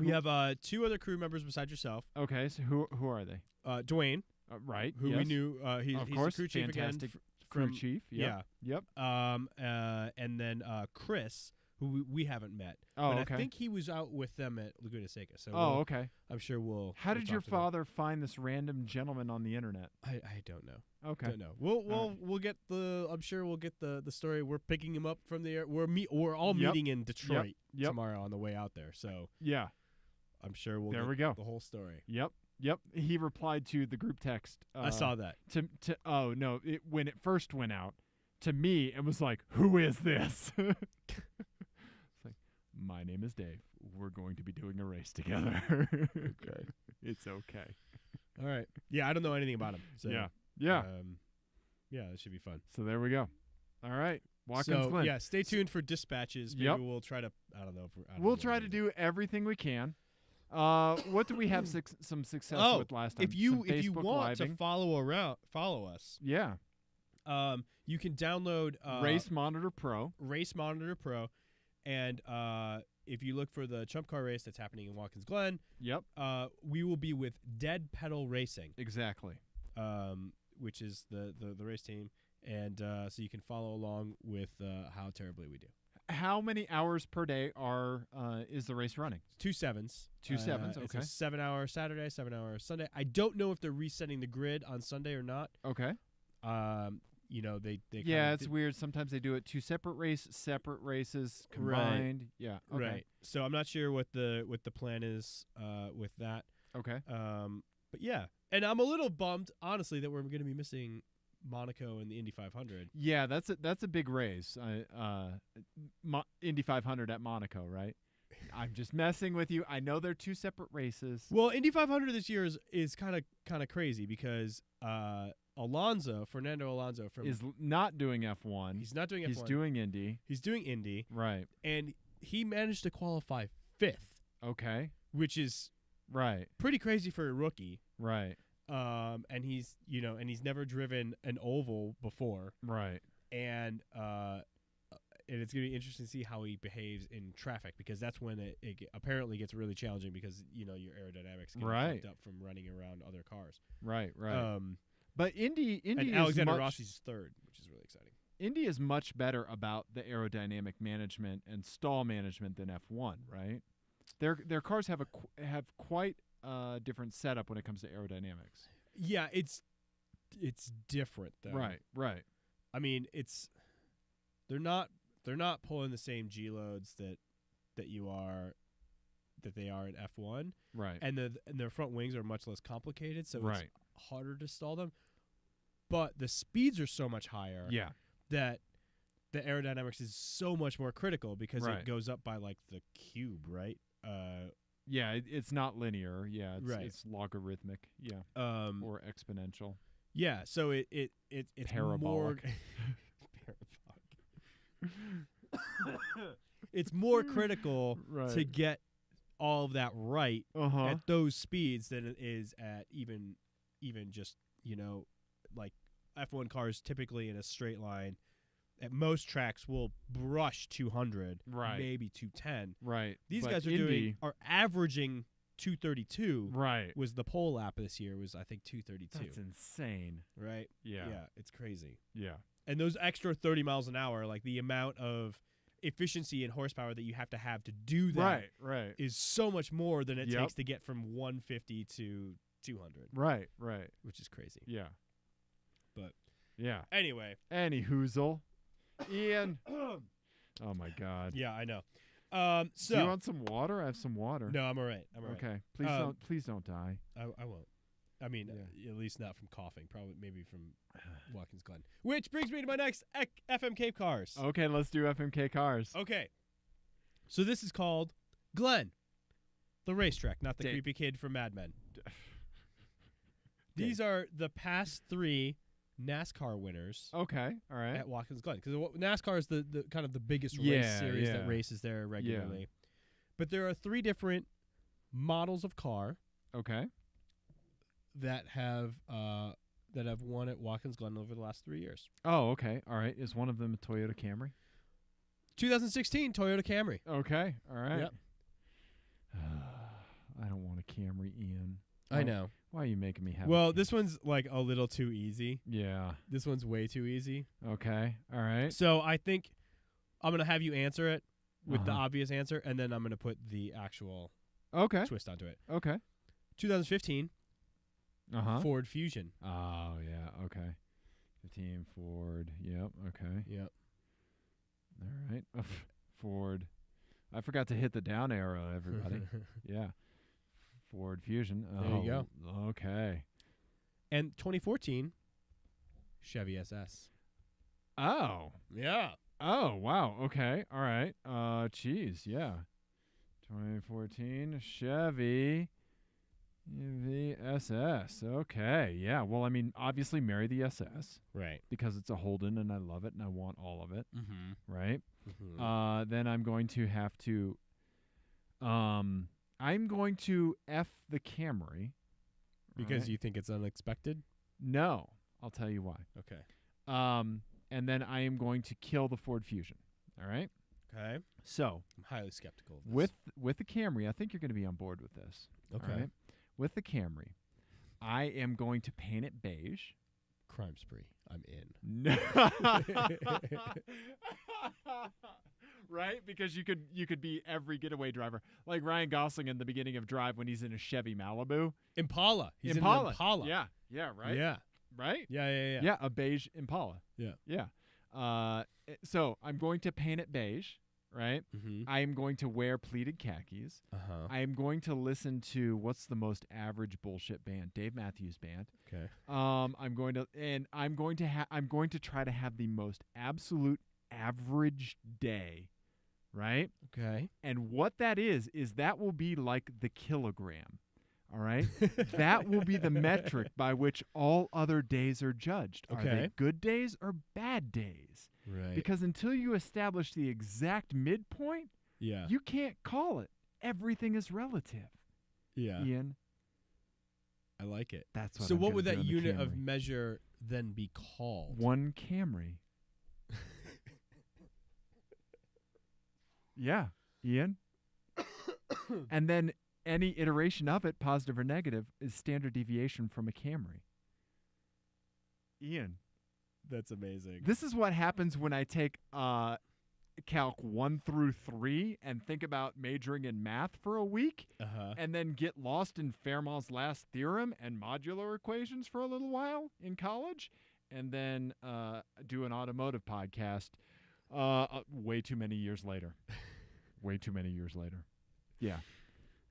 We have 2 other crew members besides yourself. Okay, so who are they? Dwayne, Right, who we yes. knew, he's of the course, crew chief fantastic again. crew chief. Yeah. Yep. And then Chris, who we haven't met. Oh, but okay. I think he was out with them at Laguna Seca. So Okay. I'm sure we'll. How we'll did your talk to them. father find this random gentleman on the internet? I don't know. Okay. Don't know. We'll get the. I'm sure we'll get the story. We're picking him up from the air. We're all Yep. meeting in Detroit Yep. tomorrow on the way out there. So Yeah. I'm sure we'll There get we go. the whole story. Yep. He replied to the group text. I saw that. Oh no! When it first went out to me, it was like, "Who is this?" It's like, "My name is Dave. We're going to be doing a race together." Okay. It's okay. All right. Yeah, I don't know anything about him. So, Yeah. yeah, that should be fun. So there we go. All right, Watkins So Glen. yeah, stay tuned for dispatches. Maybe Yep. we'll try to. I don't know if We'll try to do everything we can. What do we have some success with last time? if you Some Facebook want living. to follow us. Yeah. You can download Race Monitor Pro. Race Monitor Pro, and if you look for the Chump Car race that's happening in Watkins Glen, Yep. we will be with Dead Pedal Racing, Exactly. which is the race team, and so you can follow along with how terribly we do. how many hours per day is the race running? 2 sevens. 2 sevens. It's Okay. a 7-hour Saturday, 7-hour Sunday. I don't know if they're resetting the grid on Sunday or not. Okay. They Yeah, it's weird. Sometimes they do it 2 separate races combined. Right. Yeah. Okay. Right. So I'm not sure what the plan is with that. Okay. But yeah, and I'm a little bummed, honestly, that we're going to be missing Monaco and the Indy 500. Yeah, that's a big race. Indy 500 at Monaco, right? I'm just messing with you. I know they're 2 separate races. Well, Indy 500 this year is kind of crazy because Fernando Alonso is not doing F1. He's not doing F1. He's doing Indy. He's doing Indy. Right. And he managed to qualify 5th. Okay. Which is right. Pretty crazy for a rookie. Right. And he's never driven an oval before. Right. And it's going to be interesting to see how he behaves in traffic because that's when it apparently gets really challenging because, your aerodynamics get fucked up from running around other cars. Right, right. But Indy and is Alexander Rossi's 3rd, which is really exciting. Indy is much better about the aerodynamic management and stall management than F1, right? Their cars have quite a different setup when it comes to aerodynamics. Yeah, it's different though. Right, right. I mean, they're not pulling the same G loads that they are in F1. Right. And their front wings are much less complicated, so right. it's harder to stall them. But the speeds are so much higher. Yeah. That the aerodynamics is so much more critical because right. it goes up by like the cube, right? Yeah, it's not linear. Yeah, it's logarithmic. Yeah. Or exponential. Yeah, so it's parabolic. It's more critical right. to get all of that right at those speeds than it is at even just, like F1 cars typically in a straight line at most tracks will brush 200, right. maybe 210. Right. These but guys are averaging 232. Right. Was the pole lap this year was I think 232. That's insane. Right? Yeah. Yeah, it's crazy. Yeah. And those extra 30 miles an hour, like the amount of efficiency and horsepower that you have to do that right. is so much more than it takes to get from 150 to 200. Right, right. Which is crazy. Yeah. But yeah. Anyway. Any hoozle. Ian. Oh my God. Yeah, I know. So do you want some water? I have some water. No, I'm all right. Okay. Please don't die. I won't. I mean, at least not from coughing. Probably maybe from Watkins Glen. Which brings me to my next FMK cars. Okay, let's do FMK cars. Okay. So this is called Glenn, the racetrack, not the creepy kid from Mad Men. These are the past 3 NASCAR winners. Okay, all right. At Watkins Glen, because NASCAR is the kind of the biggest race series that races there regularly. Yeah. But there are 3 different models of car. Okay. That have won at Watkins Glen over the last 3 years. Oh, okay. All right. Is one of them a Toyota Camry? 2016 Toyota Camry. Okay. All right. Yep. I don't want a Camry, Ian. I know. Why are you making me have Well, this one's like a little too easy. Yeah. This one's way too easy. Okay. All right. So I think I'm going to have you answer it with the obvious answer, and then I'm going to put the actual twist onto it. Okay. 2015 Ford Fusion. Oh, yeah. Okay. 15 Ford. Yep. Okay. Yep. All right. Ford. I forgot to hit the down arrow, everybody. Yeah. Ford Fusion. There you go. Okay. And 2014 Chevy SS. Oh. Yeah. Oh, wow. Okay. All right. Geez. Yeah. 2014 Chevy SS. Okay. Yeah. Well, I mean, obviously marry the SS. Right. Because it's a Holden and I love it and I want all of it. Mm-hmm. Right? Mm-hmm. Then I'm going to have to I'm going to F the Camry. Because you think it's unexpected? No. I'll tell you why. Okay. And then I am going to kill the Ford Fusion. All right? Okay. So, I'm highly skeptical of this. With the Camry, I think you're going to be on board with this. Okay. All right? With the Camry, I am going to paint it beige. Crime spree. I'm in. No. Right? Because you could be every getaway driver. Like Ryan Gosling in the beginning of Drive when he's in a Chevy Malibu. Impala. He's Impala. in an Impala. Yeah, right? Yeah. Right? Yeah. Yeah, a beige Impala. Yeah. So I'm going to paint it beige, right? Mm-hmm. I am going to wear pleated khakis. Uh-huh. I am going to listen to what's the most average bullshit band? Dave Matthews Band. Okay. I'm going to try to have the most absolute average day, right? Okay. And what that is that will be like the kilogram. All right? That will be the metric by which all other days are judged. Are Okay. they good days or bad days? Right. Because until you establish the exact midpoint, yeah. you can't call it. Everything is relative. Yeah. Ian, I like it. that's what So I'm what gonna would do that in the unit of Camry. measure then be called? One Camry. Yeah, Ian. And then any iteration of it, positive or negative, is standard deviation from a Camry. Ian, That's amazing. this is what happens when I take Calc 1 through 3 and think about majoring in math for a week Uh-huh. and then get lost in Fermat's last theorem and modular equations for a little while in college and then do an automotive podcast way too many years later. Way too many years later. Yeah.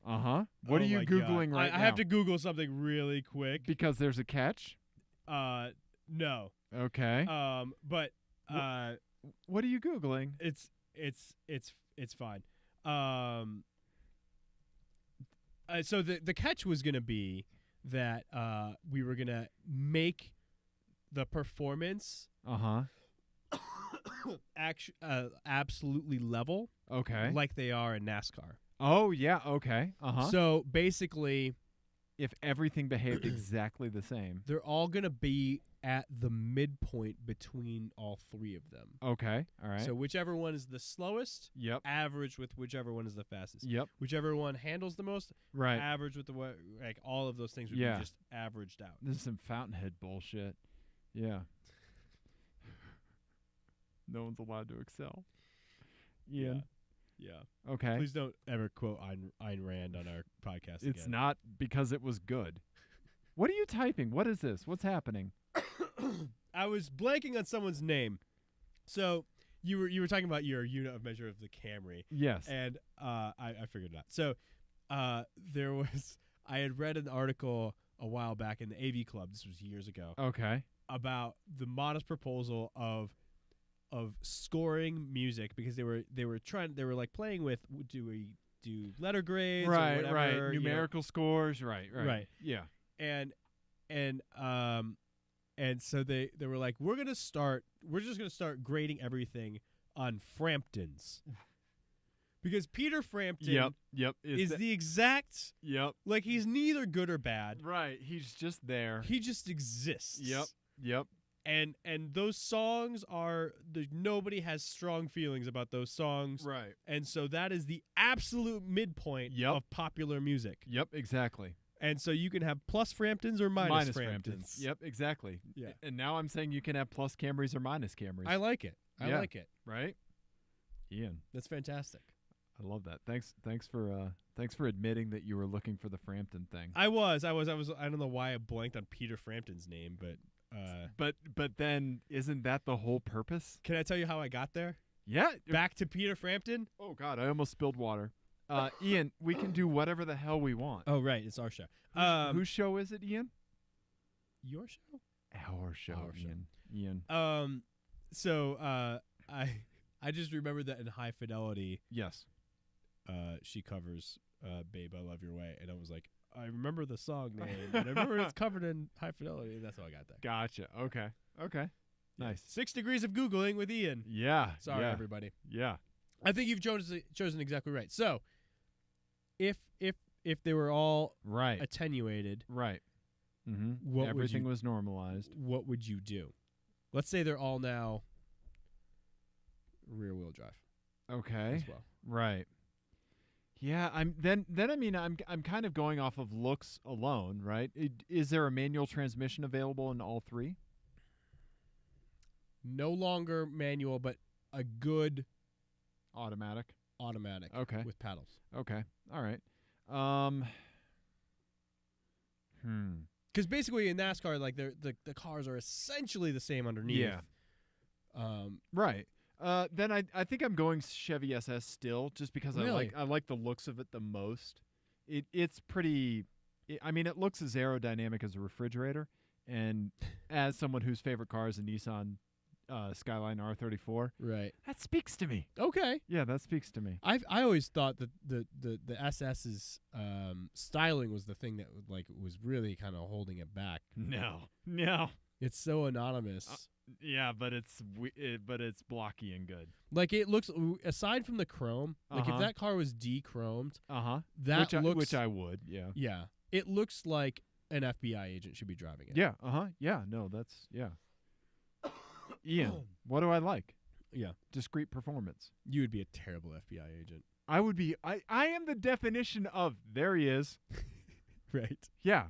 Uh-huh. What Oh are you my Googling God. right now? I have to Google something really quick. Because there's a catch? No. Okay. But What are you Googling? it's fine. So the catch was gonna be that we were gonna make the performance Uh-huh. absolutely level, Okay. like they are in NASCAR. Oh, yeah, okay. Uh-huh. So basically, If everything behaved exactly the same. they're all gonna be at the midpoint between all three of them. Okay. All right. So whichever one is the slowest, Yep. average with whichever one is the fastest. Yep. Whichever one handles the most, Right. average with the like all of those things would Yeah. be just averaged out. This is some Fountainhead bullshit. Yeah. No one's allowed to excel. Ian. Yeah. Okay. Please don't ever quote Ayn Rand on our podcast It's again. not because it was good. What are you typing? What is this? What's happening? I was blanking on someone's name. So you were talking about your unit of measure of the Camry, Yes. and I figured it out. So there was I had read an article a while back in the AV Club. This was years ago. Okay. About the modest proposal of scoring music, because they were like playing with, do we do letter grades or Right, whatever, right. you know? Numerical scores. Right, right. Right. Yeah. and so they were like, we're just gonna start grading everything on Framptons, because Peter Frampton Yep. is the exact, Yep. like, he's neither good or bad. Right. He's just there. He just exists. Yep. And those songs nobody has strong feelings about those songs. Right. And so that is the absolute midpoint Yep. of popular music. Yep. Exactly. And so you can have plus Framptons or minus Framptons. Yep. Exactly. Yeah. And now I'm saying you can have plus Camrys or minus Camrys. I like it. I Yeah. like it. Right. Ian, That's fantastic. I love that. Thanks for admitting that you were looking for the Frampton thing. I don't know why I blanked on Peter Frampton's name, but But then isn't that the whole purpose? can I tell you how I got there? Yeah. Back to Peter Frampton? Oh God, I almost spilled water. Ian, we can do whatever the hell we want. Oh, right, it's our show. Whose show is it, Ian? Your show? Our show, Our show. Ian. So I just remembered that in High Fidelity, Yes. she covers "Babe, I Love Your Way," and I was like, I remember the song name, and I remember it's covered in High Fidelity, and that's how I got there. Gotcha. Okay. Nice. 6 degrees of Googling with Ian. Yeah. Sorry, yeah. everybody. Yeah. I think you've chosen exactly right. So, if they were all Right. attenuated, Right. Mm-hmm. What would Everything you- was normalized. what would you do? Let's say they're all now rear-wheel drive Okay. as well. Right. Yeah, I'm kind of going off of looks alone, right? Is there a manual transmission available in all three? No longer manual, but a good Automatic. Automatic. Okay. With paddles. Okay. All right. Because basically in NASCAR, like the cars are essentially the same underneath. Yeah. Right. Then I think I'm going Chevy SS still, just because Really? I like the looks of it the most. It's pretty. It looks as aerodynamic as a refrigerator, and as someone whose favorite car is a Nissan Skyline R34, Right. that speaks to me. Okay. Yeah, that speaks to me. I always thought that the SS's styling was the thing that was really kind of holding it back. No. It's so anonymous. Yeah, but it's blocky and good. Like it looks, aside from the chrome, like if Uh-huh. that car was de-chromed, That which I would. Yeah. yeah, it looks like an FBI agent should be driving it. Yeah. Yeah. No, that's yeah. Ian, what do I like? Yeah. Discreet performance. You would be a terrible FBI agent. I would be. I am the definition of there he is. Right. Yeah.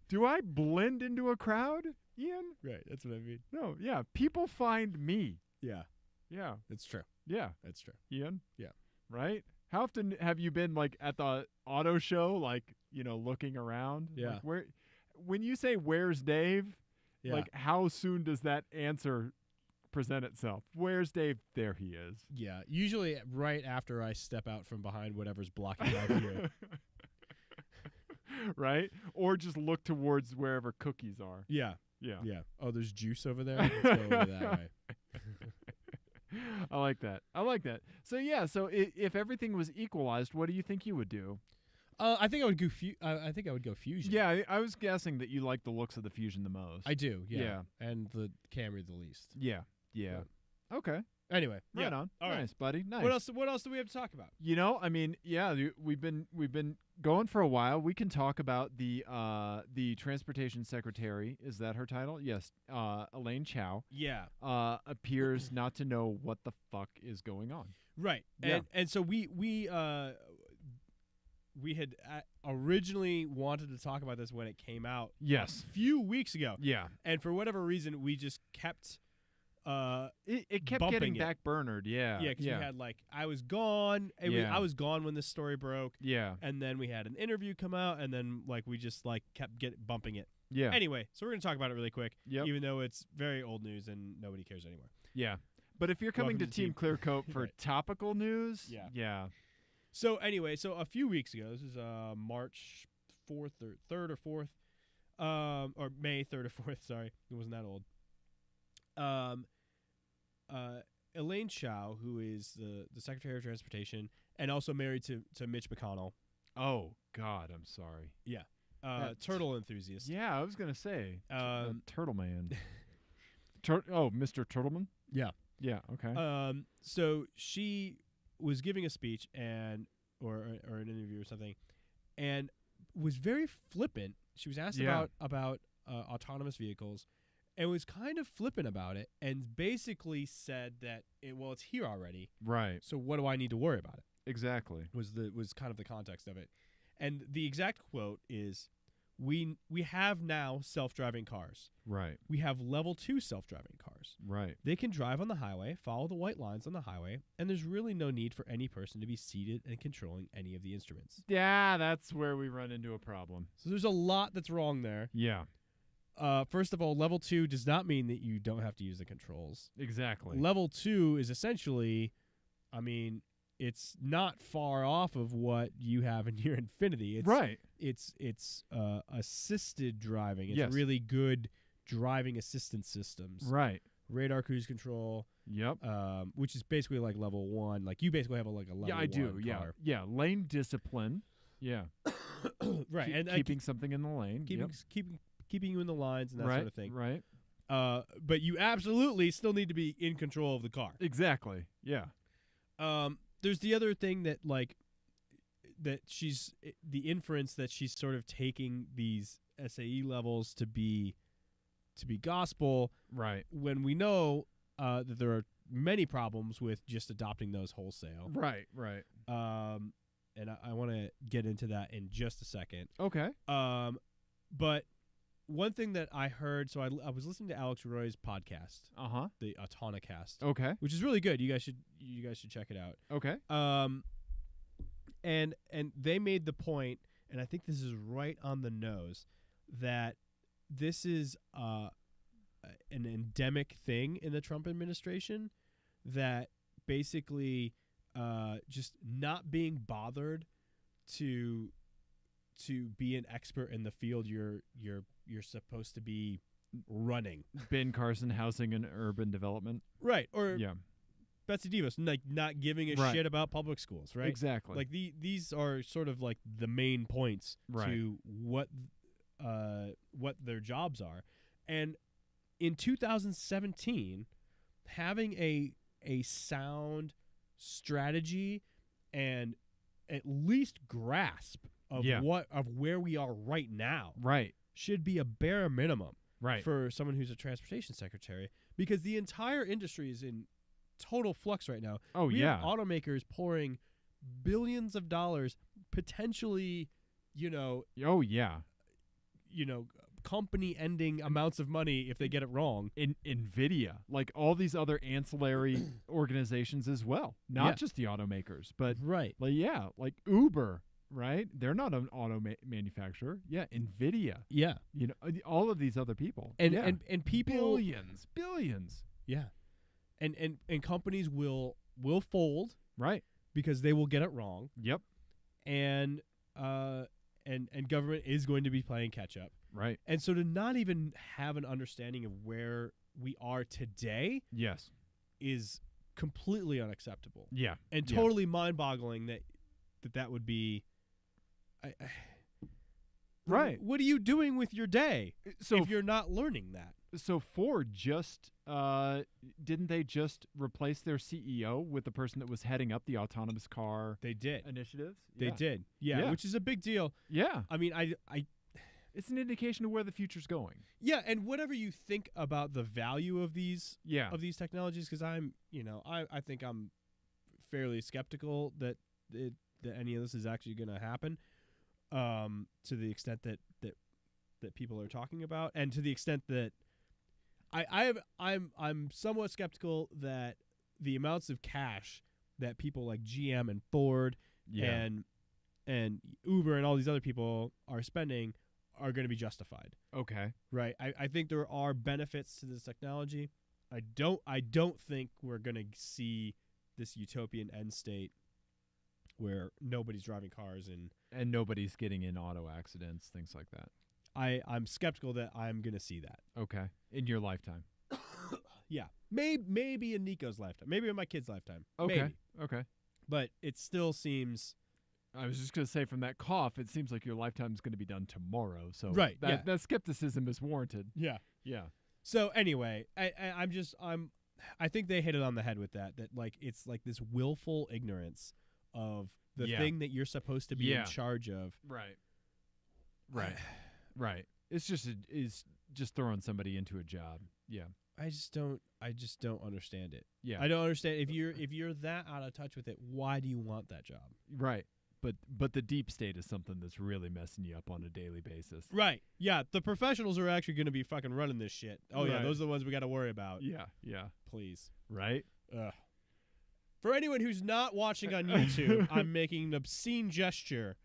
Do I blend into a crowd, Ian? Right. That's what I mean. No. Yeah. People find me. Yeah. Yeah. That's true. Yeah. That's true. Ian. Yeah. Right. How often have you been like at the auto show, like looking around? Yeah. Like, when you say "Where's Dave?" Yeah. Like how soon does that answer present itself? Where's Dave? There he is. Yeah. Usually right after I step out from behind whatever's blocking my view. Right? Or just look towards wherever cookies are. Yeah. Yeah. Yeah. Oh, there's juice over there. Let's go over that way. I like that. So yeah, if everything was equalized, what do you think you would do? I think I would go. I think I would go Fusion. Yeah, I was guessing that you like the looks of the Fusion the most. I do. Yeah. Yeah. And the Camry the least. Yeah. Okay. Anyway. Right yeah. on. All right. Nice, buddy. Nice. What else do we have to talk about? We've been going for a while. We can talk about the transportation secretary. Is that her title? Yes. Elaine Chao. Yeah. Appears not to know what the fuck is going on. Right. Yeah. And so we had originally wanted to talk about this when it came out. Yes. A few weeks ago. Yeah. And for whatever reason, we just kept. It kept bumping getting it. backburnered. Yeah. Yeah, because we had I was gone. And Yeah. I was gone when this story broke. Yeah. And then we had an interview come out, and then we just kept bumping it. Yeah. Anyway, so we're gonna talk about it really quick. Yep. Even though it's very old news and nobody cares anymore. Yeah. But if you're coming Welcome to to Team Clearcoat for Right. topical news, Yeah. So anyway, a few weeks ago, this is March 4th or 3rd or 4th, or May 3rd or 4th. Sorry, it wasn't that old. Elaine Chao, who is the Secretary of Transportation and also married to Mitch McConnell. Oh God, I'm sorry. Yeah. Turtle enthusiast. Yeah, I was gonna say Turtle Man. Mr. Turtleman. Yeah. Yeah. Okay. So she was giving a speech or an interview or something, and was very flippant. She was asked about autonomous vehicles, and was kind of flippant about it, and basically said that it's here already. Right. So what do I need to worry about it? Exactly. Was kind of the context of it, and the exact quote is, "We have now self-driving cars. Right. We have level 2 self-driving cars. Right. They can drive on the highway, follow the white lines on the highway, and there's really no need for any person to be seated and controlling any of the instruments." Yeah, that's where we run into a problem. So there's a lot that's wrong there. Yeah. First of all, level 2 does not mean that you don't have to use the controls. Exactly. Level 2 is essentially, it's not far off of what you have in your Infinity. Right. It's assisted driving. It's Yes. really good driving assistance systems. Right. Radar cruise control. Yep. Which is basically like level 1. Like you basically have a level 1 I do. car. Yeah. Yeah. Lane discipline. Yeah. Right. And keeping something in the lane. keeping you in the lines and that sort of thing. Right. But you absolutely still need to be in control of the car. Exactly. Yeah. There's the other thing that that she's the inference that she's sort of taking these SAE levels to be gospel. Right. When we know that there are many problems with just adopting those wholesale. Right. Right. And I want to get into that in just a second. Okay. But one thing that I heard, so I was listening to Alex Roy's podcast, the Autonocast, Okay. which is really good. You guys should check it out. Okay. And they made the point, and I think this is right on the nose, that this is an endemic thing in the Trump administration, that basically just not being bothered to be an expert in the field you're supposed to be running. Ben Carson, Housing and Urban Development. Right. Or Yeah. Betsy DeVos, like not giving a Right. shit about public schools, right? Exactly. Like these are sort of like the main points Right. to what their jobs are. And in 2017, having a sound strategy and at least grasp of where we are right now Right. should be a bare minimum Right. for someone who's a transportation secretary, because the entire industry is in total flux right now. Oh, we yeah. have automakers pouring billions of dollars, potentially, Oh, yeah. company ending amounts of money if they get it wrong. In NVIDIA, like all these other ancillary organizations as well. Not just the automakers, but Right. like Uber, right? They're not an auto manufacturer. Yeah, NVIDIA. Yeah. All of these other people. And yeah. and people Billions. Yeah. And companies will fold Right. because they will get it wrong. Yep. And government is going to be playing catch up. Right. And so to not even have an understanding of where we are today Yes. is completely unacceptable. Yeah. And totally mind-boggling that would be Right. What are you doing with your day if you're not learning that? So Ford just didn't they just replace their CEO with the person that was heading up the autonomous car They did. initiatives? They did. Yeah, which is a big deal. Yeah. I mean, I It's an indication of where the future's going. yeah, and whatever you think about the value of these technologies, because I think I'm fairly skeptical that any of this is actually going to happen, to the extent that people are talking about, and to the extent that I'm somewhat skeptical that the amounts of cash that people like GM and Ford and Uber and all these other people are spending are going to be justified. Okay. Right. I think there are benefits to this technology. I don't think we're going to see this utopian end state where nobody's driving cars And nobody's getting in auto accidents, things like that. I'm skeptical that I'm going to see that. Okay. In your lifetime. Yeah. Maybe in Nico's lifetime. Maybe in my kid's lifetime. Okay. Maybe. Okay. But it still seems... I was just going to say, from that cough, it seems like your lifetime's going to be done tomorrow. So Right, that skepticism is warranted. Yeah. Yeah. So anyway, I think they hit it on the head with that like it's like this willful ignorance of the thing that you're supposed to be in charge of. Right. Right. Right. It's just throwing somebody into a job. Yeah. I just don't understand it. Yeah. I don't understand if you're that out of touch with it, why do you want that job? Right. But the deep state is something that's really messing you up on a daily basis. Right. Yeah, the professionals are actually going to be fucking running this shit. Oh yeah, Right. those are the ones we got to worry about. Yeah. Yeah. Please. Right? Ugh. For anyone who's not watching on YouTube, I'm making an obscene gesture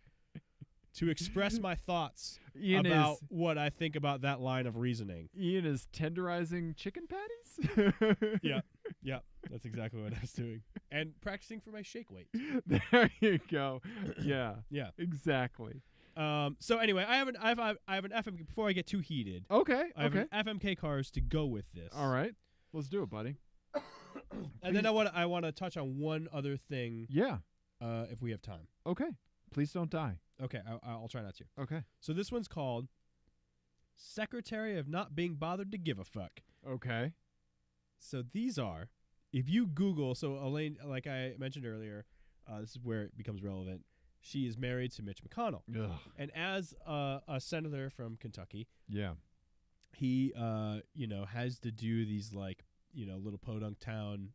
to express my thoughts about what I think about that line of reasoning. Ian is tenderizing chicken patties? Yeah, that's exactly what I was doing. And practicing for my shake weight. There you go. Yeah. Yeah. Exactly. So anyway, I have an FMK before I get too heated. Okay. I have an FMK cars to go with this. All right. Let's do it, buddy. And then I want to touch on one other thing. Yeah. If we have time. Okay. Please don't die. Okay, I'll try not to. Okay. So this one's called Secretary of Not Being Bothered to Give a Fuck. Okay. So these are, if you Google, so Elaine, like I mentioned earlier, this is where it becomes relevant. She is married to Mitch McConnell. Ugh. And as a senator from Kentucky, Yeah. he, has to do these little podunk town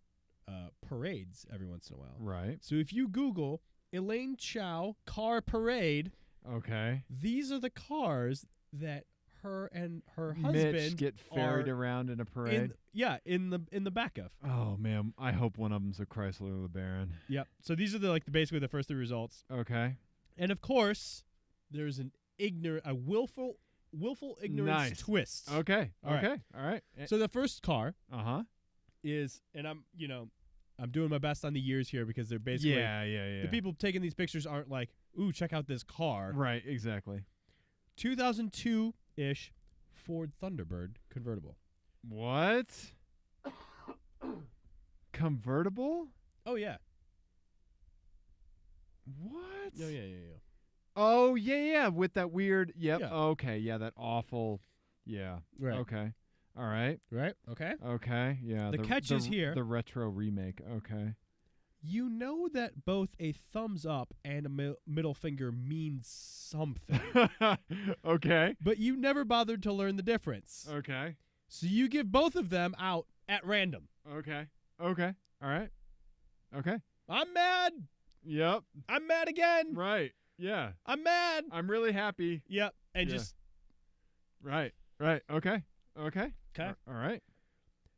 parades every once in a while. Right. So if you Google Elaine Chao car parade, Okay. these are the cars that her and her Mitch husband get ferried are around in a parade. in the back of. Oh man, I hope one of them's a Chrysler LeBaron. Yep. So these are basically the first 3 results. Okay. And of course, there's a willful ignorance twist. Okay. All right. Okay. All right. So the first car Uh-huh. is, and I'm doing my best on the years here because they're basically Yeah. the people taking these pictures aren't like, ooh, check out this car. Right, exactly. 2002-ish Ford Thunderbird convertible. What? Convertible? Oh yeah. What? Yeah. Oh, yeah, with that weird, yep, Yeah. okay, yeah, that awful, yeah, Right. okay, all right, Right? Okay. okay, yeah. The catch is here. The retro remake, okay. You know that both a thumbs up and a middle finger means something, Okay, but you never bothered to learn the difference. okay, So you give both of them out at random. okay, all right, okay, I'm mad. yep, I'm mad again. right, yeah, I'm mad. I'm really happy, Yep. And Yeah. just right, okay, Okay. all right.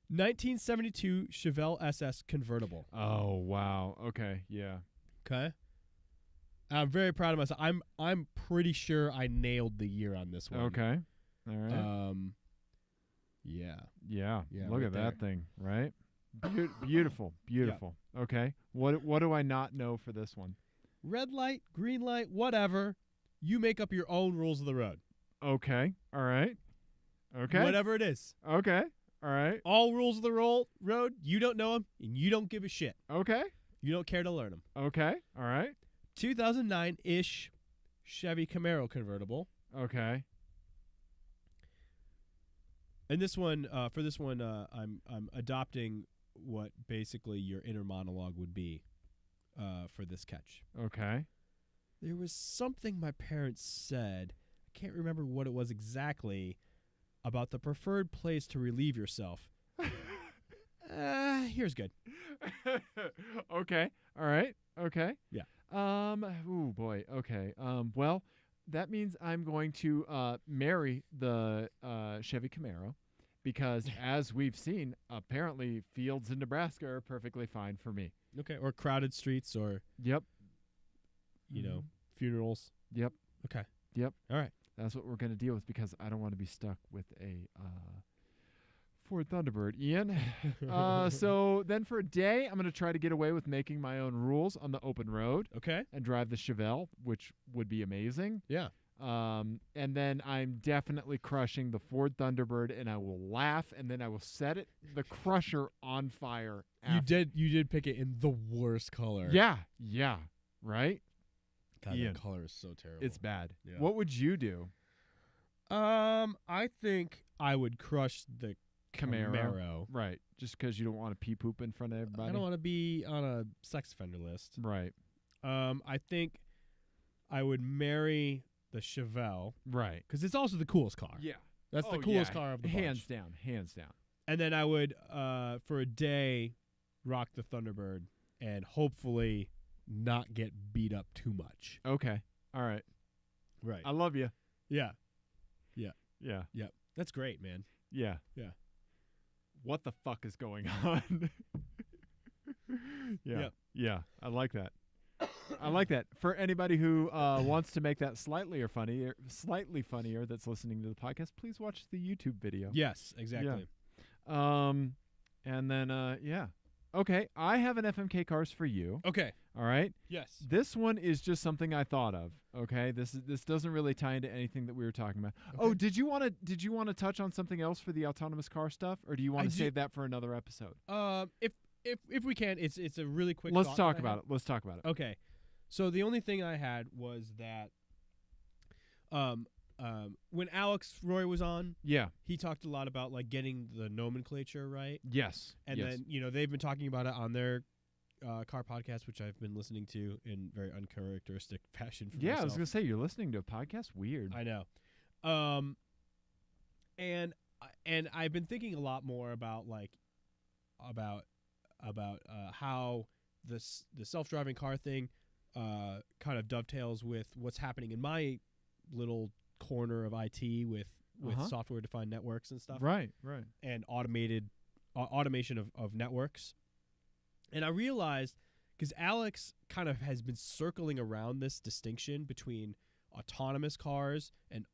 1972 Chevelle SS convertible. Oh, wow, okay, yeah. Okay. I'm very proud of myself. I'm pretty sure I nailed the year on this one. Okay. All right. Yeah. Yeah. Yeah, Look right at that thing, right? Beautiful. Beautiful. Okay. What do I not know for this one? Red light, green light, whatever. You make up your own rules of the road. Okay. All right. Okay. Whatever it is. Okay. All right. All rules of the road, you don't know them, and you don't give a shit. Okay. You don't care to learn them. Okay. All right. 2009-ish Chevy Camaro convertible. Okay. And this one, I'm adopting what basically your inner monologue would be for this catch. Okay. There was something my parents said, I can't remember what it was exactly, about the preferred place to relieve yourself. Here's good. Okay. All right. Okay. Yeah. Ooh, boy. Okay. Well, that means I'm going to marry the Chevy Camaro because, as we've seen, apparently fields in Nebraska are perfectly fine for me. Okay, or crowded streets, or Yep. you know, funerals. Yep. Okay. Yep. All right. That's what we're going to deal with because I don't want to be stuck with a Ford Thunderbird. Ian. So then for a day, I'm going to try to get away with making my own rules on the open road Okay. and drive the Chevelle, which would be amazing. Yeah. And then I'm definitely crushing the Ford Thunderbird, and I will laugh, and then I will set the crusher on fire. You did pick it in the worst color. Yeah. Yeah. Right? God, Ian. that color is so terrible. It's bad. Yeah. What would you do? I think I would crush the Camaro. Right. Just because you don't want to pee poop in front of everybody? I don't want to be on a sex offender list. Right. I think I would marry the Chevelle Right. because it's also the coolest car. Yeah. That's the Oh, coolest yeah. car of the bunch. Hands down. Hands down. And then I would, for a day, rock the Thunderbird and hopefully not get beat up too much. Okay. All right. Right. I love you. Yeah. Yeah. Yep. That's great, man. Yeah. Yeah. What the fuck is going on? Yeah. Yep. Yeah. I like that. I like that. For anybody who wants to make that slightly funnier that's listening to the podcast, please watch the YouTube video. Yes, exactly. And then yeah. Okay, I have an FMK cars for you. Okay. All right. Yes. This one is just something I thought of. Okay. This doesn't really tie into anything that we were talking about. Okay. Oh, did you want to touch on something else for the autonomous car stuff, or do you want to save that for another episode? If we can, it's a really quick. Let's talk about it. Let's talk about it. Okay. So the only thing I had was that when Alex Roy was on, Yeah. he talked a lot about like getting the nomenclature right. Yes. And yes. then, they've been talking about it on their car podcast, which I've been listening to in very uncharacteristic fashion for Yeah, myself. I was going to say, you're listening to a podcast? Weird. I know. And I've been thinking a lot more about how the self-driving car thing kind of dovetails with what's happening in my little corner of IT with with software defined networks and stuff. Right. And automation of networks. And I realized, because Alex kind of has been circling around this distinction between autonomous cars and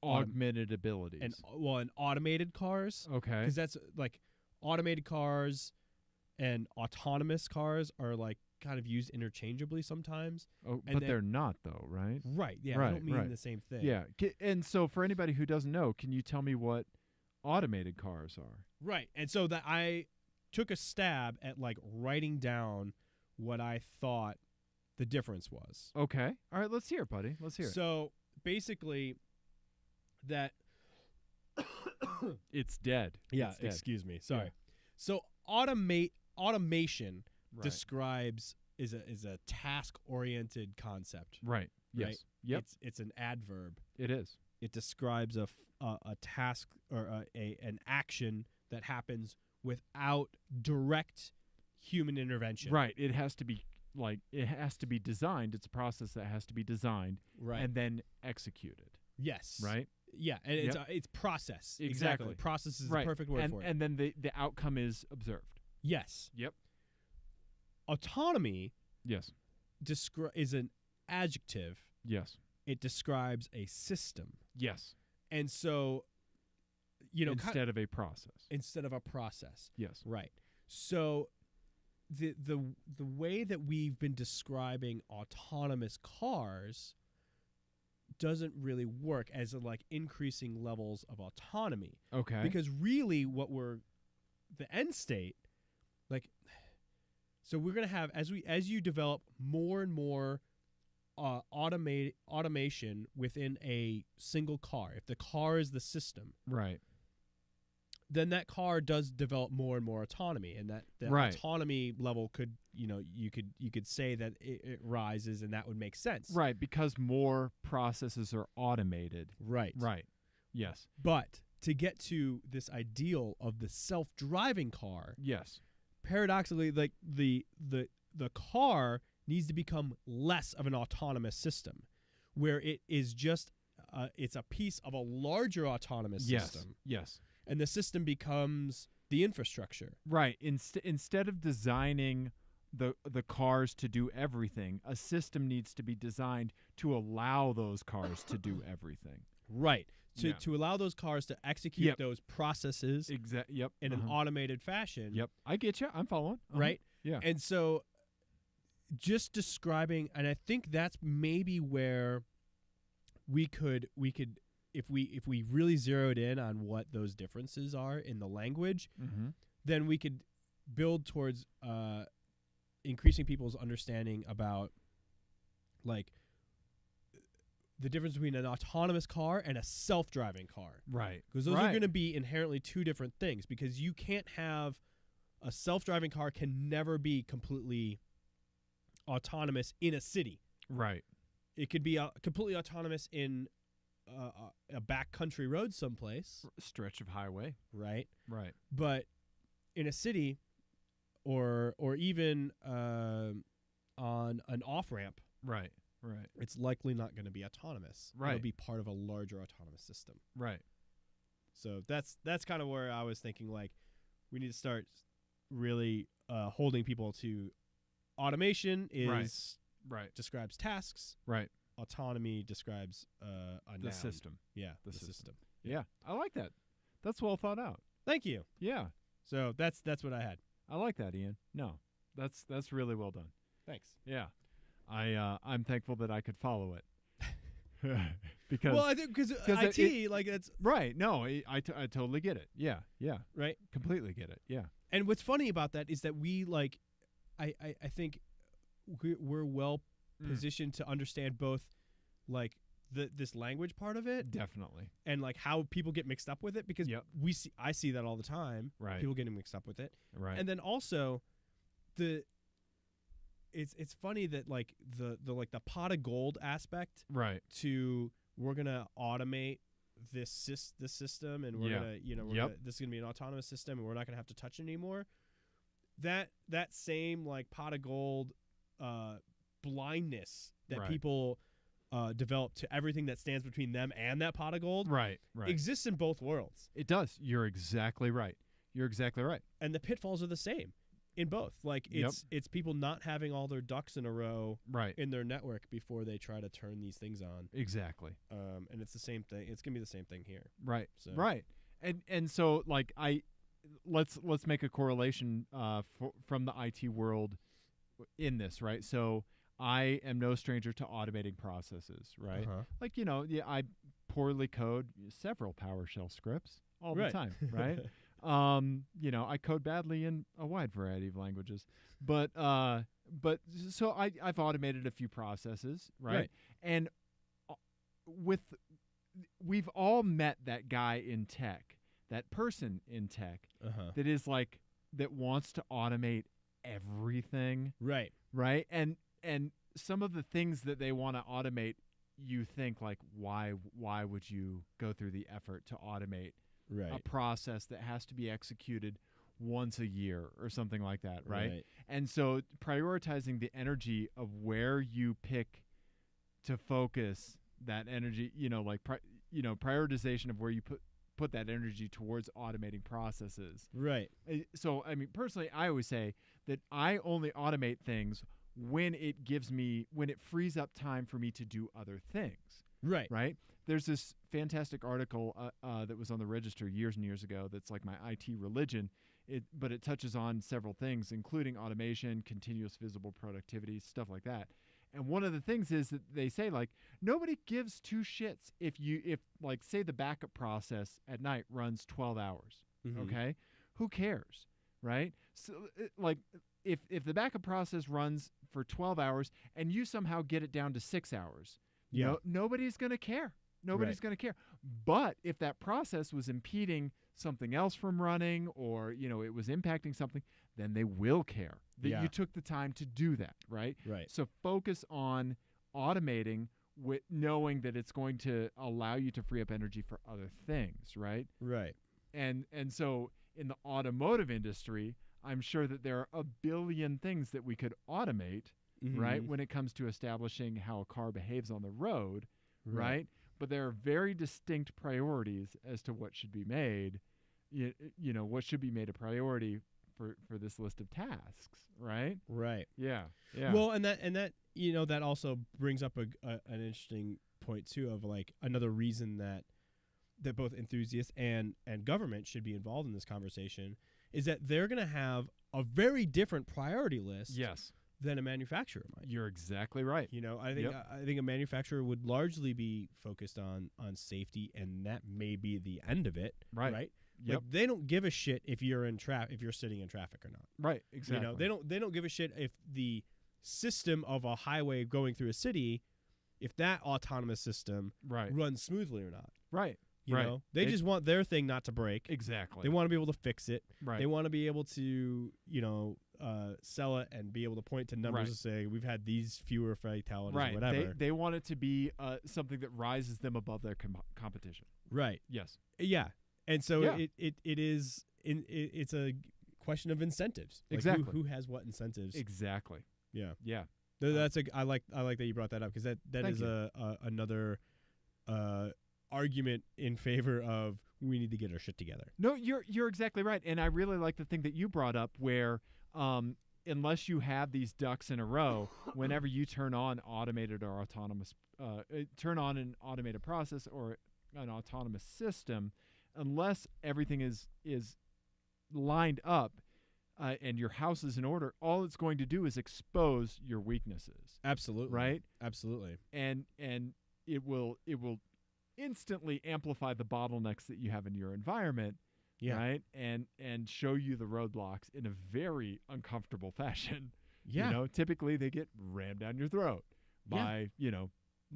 augmented abilities and automated cars. Okay. Because that's like automated cars and autonomous cars are like kind of used interchangeably sometimes. Oh, but they're not though, right? Right. Yeah. Right, I don't mean right. the same thing. Yeah. And so for anybody who doesn't know, can you tell me what automated cars are? Right. And so that I took a stab at like writing down what I thought the difference was. Okay. All right. Let's hear it, buddy. Let's hear it. So basically, that it's dead. Yeah. It's dead. Excuse me. Sorry. Yeah. So automation Right. describes is a task oriented concept. Right. Yes. Right? Yep. It's an adverb. It is. It describes a task or an action that happens without direct human intervention. Right. It has to be designed. It's a process that has to be designed and then executed. Yes. Right? Yeah, and it's process. Exactly. Process is right. the perfect word for it. And then the outcome is observed. Yes. Yep. Autonomy Yes. is an adjective. Yes. It describes a system. Yes. And so, instead of a process. Instead of a process. Yes. Right. So the way that we've been describing autonomous cars doesn't really work as like increasing levels of autonomy. Okay. Because really the end state, like, so we're going to have, as you develop more and more automation within a single car, if the car is the system, right, then that car does develop more and more autonomy, and that the autonomy level could, you could say that it rises, and that would make sense. Right, because more processes are automated. Right. Right. Yes. But to get to this ideal of the self-driving car, yes, paradoxically, like the car needs to become less of an autonomous system, where it is just it's a piece of a larger autonomous system. Yes. And the system becomes the infrastructure. Right. Instead of designing the cars to do everything, a system needs to be designed to allow those cars to do everything. Right. To allow those cars to execute those processes in an automated fashion. Yep. I get you. I'm following. Right? Yeah. And so just describing, and I think that's maybe where we could if we really zeroed in on what those differences are in the language, then we could build towards increasing people's understanding about like the difference between an autonomous car and a self-driving car. Right. Because those are going to be inherently two different things, because you can't have a self-driving car can never be completely autonomous in a city. Right. It could be completely autonomous in a backcountry road someplace. Stretch of highway. Right. Right. But in a city or even on an off-ramp. Right. Right. It's likely not going to be autonomous. Right. It'll be part of a larger autonomous system. Right. So that's kind of where I was thinking, like, we need to start really holding people to automation describes tasks. Right. Autonomy describes a the noun. system. Yeah, the system. Yeah, I like that. That's well thought out. Thank you. Yeah. So that's what I had. I like that, Ian. No, that's really well done. Thanks. Yeah. I'm thankful that I could follow it. Because I think because IT like it's right. No, I totally get it. Yeah. Right. Completely get it. Yeah. And what's funny about that is that we like, I think we're well positioned to understand both, like this language part of it, definitely, and like how people get mixed up with it, because I see that all the time. Right. People getting mixed up with it. Right. And then also it's funny that like the pot of gold aspect. Right. To we're gonna automate this system, and we're gonna this is gonna be an autonomous system, and we're not gonna have to touch it anymore. That same like pot of gold blindness that people developed to everything that stands between them and that pot of gold Right. exists in both worlds. It does. You're exactly right. And the pitfalls are the same in both. Like it's people not having all their ducks in a row Right. in their network before they try to turn these things on. Exactly. And it's the same thing. It's gonna be the same thing here. Right. So. Right. And so like let's make a correlation from the IT world in this, right? So I am no stranger to automating processes, right? Like, I poorly code several PowerShell scripts all the time, right? I code badly in a wide variety of languages, but so I've automated a few processes, right? And we've all met that guy in tech, that person in tech that is like, that wants to automate everything. Right. And some of the things that they want to automate, you think like, why would you go through the effort to automate a process that has to be executed once a year or something like that, right? And so prioritizing the energy of where you pick to focus that energy, prioritization of where you put that energy towards automating processes. Right. So, I mean, personally, I always say that I only automate things when it frees up time for me to do other things. Right. Right. There's this fantastic article that was on the Register years and years ago that's like my IT religion, but it touches on several things, including automation, continuous visible productivity, stuff like that. And one of the things is that they say, like, nobody gives two shits if like, say the backup process at night runs 12 hours, okay? Who cares, right? So, like, if the backup process runs for 12 hours and you somehow get it down to 6 hours, nobody's going to care. Nobody's going to care. But if that process was impeding something else from running, or, it was impacting something, then they will care that you took the time to do that, right? Right. So focus on automating with knowing that it's going to allow you to free up energy for other things, right? Right. And so in the automotive industry, I'm sure that there are a billion things that we could automate, right, when it comes to establishing how a car behaves on the road, right? But there are very distinct priorities as to what should be made, what should be made a priority for this list of tasks, right? Right. Yeah. Well, and that that also brings up an interesting point too, of like another reason that both enthusiasts and government should be involved in this conversation is that they're going to have a very different priority list. Yes. Than a manufacturer might. You're exactly right. I think a manufacturer would largely be focused on safety, and that may be the end of it. Right. Yep. Like, they don't give a shit if you're if you're sitting in traffic or not. Right. Exactly. They don't give a shit if the system of a highway going through a city, if that autonomous system runs smoothly or not. Right. They just want their thing not to break. Exactly. They want to be able to fix it. Right. They want to be able to, sell it and be able to point to numbers and say we've had these fewer fatalities or whatever. They want it to be something that rises them above their competition. Right. Yes. Yeah. And so it's a question of incentives. Like exactly. Who has what incentives? Exactly. Yeah. Yeah. That's I like that you brought that up, because that is another argument in favor of we need to get our shit together. No, you're exactly right, and I really like the thing that you brought up where unless you have these ducks in a row, whenever you turn on automated or autonomous, turn on an automated process or an autonomous system, unless everything is lined up and your house is in order, all it's going to do is expose your weaknesses. Absolutely. Right? Absolutely. And it will instantly amplify the bottlenecks that you have in your environment. Yeah. Right. And show you the roadblocks in a very uncomfortable fashion. Yeah. Typically they get rammed down your throat by,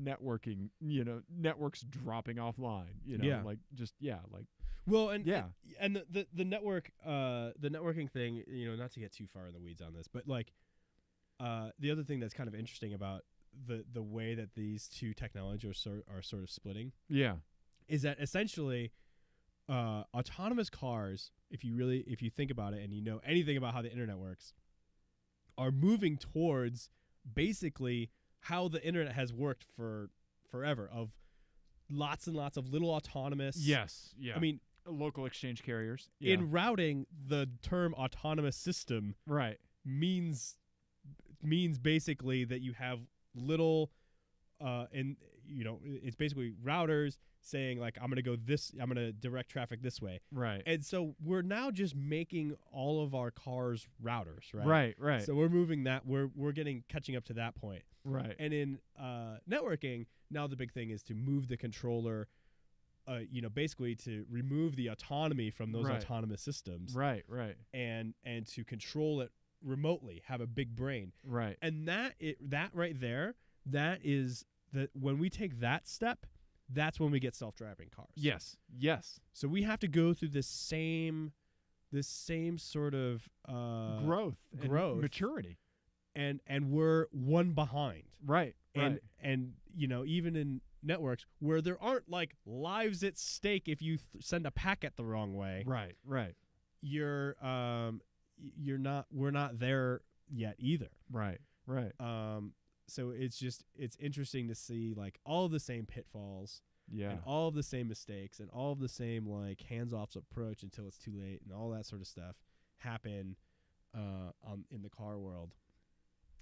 networking, networks dropping offline, Well, and the network, the networking thing, not to get too far in the weeds on this, but like, the other thing that's kind of interesting about the way that these two technologies are sort of splitting. Yeah. Is that essentially, autonomous cars, if you think about it and you know anything about how the internet works, are moving towards basically how the internet has worked for forever of lots and lots of little autonomous. Yes. Yeah. I mean, local exchange carriers. Yeah. in routing, the term autonomous system right. means basically that you have little and it's basically routers saying like I'm going to direct traffic this way. Right. And so we're now just making all of our cars routers, right? Right, right. So we're moving that we're catching up to that point. Right. And in networking, now the big thing is to move the controller basically to remove the autonomy from those Right. autonomous systems. Right, right. And to control it remotely, have a big brain. Right. And that right there, that is that when we take that step, that's when we get self-driving cars. Yes. Yes. So we have to go through this same sort of Growth. growth. Maturity. and we're one behind. Right. And right. Even in networks where there aren't like lives at stake if you send a packet the wrong way. Right. Right. We're not there yet either. Right. Right. So it's interesting to see like all of the same pitfalls Yeah. and all of the same mistakes and all of the same like hands-off approach until it's too late and all that sort of stuff happen in the car world.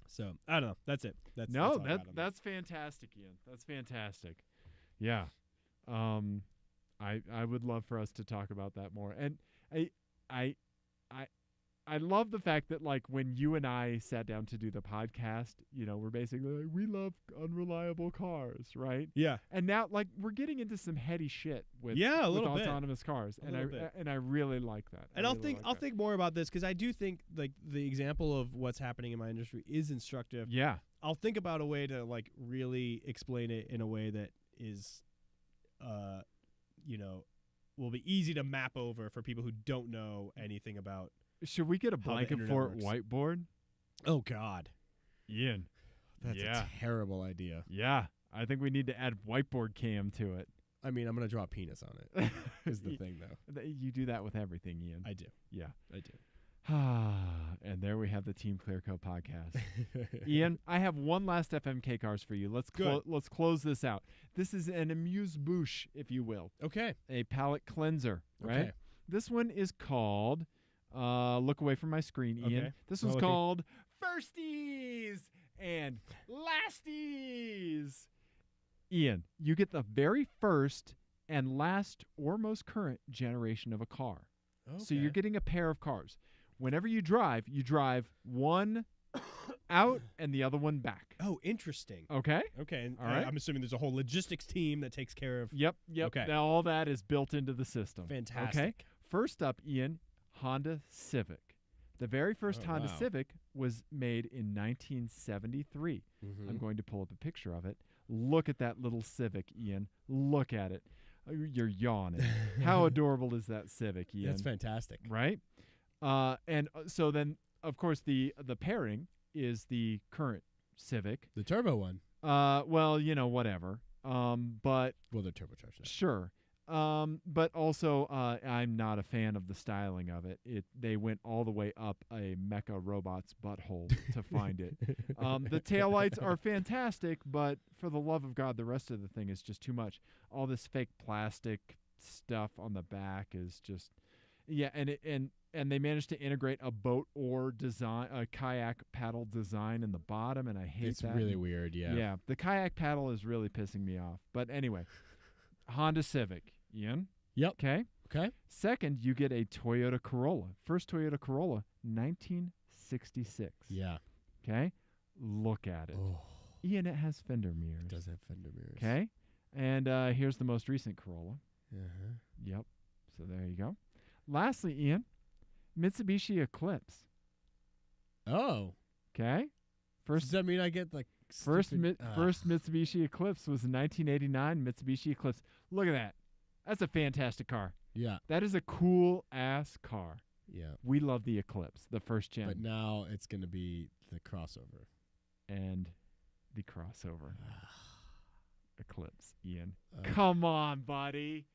So I don't know. That's it. That's all I got on that's fantastic, Ian. That's fantastic. Yeah. I would love for us to talk about that more. And I love the fact that like when you and I sat down to do the podcast, we're basically like, we love unreliable cars, right? Yeah. And now like we're getting into some heady shit with a with little bit. autonomous cars, and I really like that. And I'll think more about this because I do think like the example of what's happening in my industry is instructive. Yeah. I'll think about a way to like really explain it in a way that is, will be easy to map over for people who don't know anything about. Should we get a How the blanket internet fort works. whiteboard? Oh God, Ian. that's Yeah. a terrible idea. Yeah. I think we need to add whiteboard cam to it. I mean, I'm gonna draw a penis on it. Is the thing though. You do that with everything, Ian. I do. Yeah. I do. And there we have the Team Clearcoat podcast. Ian, I have one last FMK cars for you. Let's close this out. This is an amuse-bouche, if you will. Okay. A palate cleanser, right? Okay. This one is called look away from my screen, Ian. Okay. This one's called Firsties and Lasties. Ian, you get the very first and last or most current generation of a car. Okay. So you're getting a pair of cars. Whenever you drive one out and the other one back. Oh, interesting. Okay? Okay. And All right. I'm assuming there's a whole logistics team that takes care of. Yep. Okay. Now all that is built into the system. Fantastic. Okay? First up, Ian, Honda Civic. The very first Honda wow. Civic was made in 1973. Mm-hmm. I'm going to pull up a picture of it. Look at that little Civic, Ian. Look at it. You're yawning. How adorable is that Civic, Ian? That's fantastic. Right? So then, of course, the pairing is the current Civic. The turbo one. Well, whatever. But Well, they're turbocharged. sure. But also, I'm not a fan of the styling of it. They went all the way up a mecha robot's butthole to find it. The taillights are fantastic, but for the love of God, the rest of the thing is just too much. All this fake plastic stuff on the back is just, yeah. And they managed to integrate a boat oar design, a kayak paddle design in the bottom, and I hate that. It's really weird. Yeah. Yeah, the kayak paddle is really pissing me off. But anyway, Honda Civic, Ian. Yep. Okay. Okay. Second, you get a Toyota Corolla. First Toyota Corolla, 1966. Yeah. Okay. Look at it. Oh, Ian, it has fender mirrors. it does have fender mirrors. Okay. And here's the most recent Corolla. Uh-huh. Yep. So there you go. Lastly, Ian, Mitsubishi Eclipse. Oh. Okay. Does that mean I get like First Mitsubishi Eclipse was in 1989. Mitsubishi Eclipse. Look at that. That's a fantastic car. Yeah. That is a cool ass car. Yeah. We love the Eclipse, the first gen, But now it's going to be the crossover. and the crossover Eclipse. Ian, Okay. come on, buddy.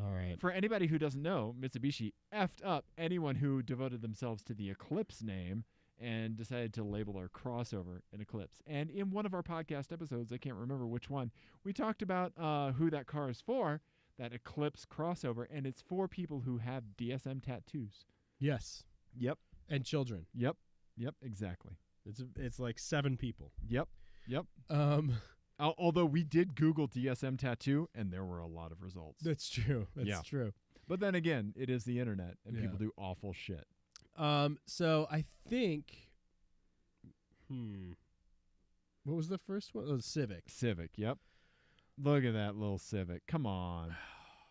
All right. For anybody who doesn't know, Mitsubishi effed up anyone who devoted themselves to the Eclipse name and decided to label our crossover an Eclipse. And in one of our podcast episodes, I can't remember which one, we talked about who that car is for, that Eclipse crossover, and it's for people who have DSM tattoos. Yes. Yep. And children. Yep, exactly. It's like 7 people. Yep. Although we did Google DSM tattoo, and there were a lot of results. That's true. That's true. But then again, it is the internet, and people do awful shit. So I think, what was the first one? Oh, Civic. Civic, yep. Look at that little Civic. Come on.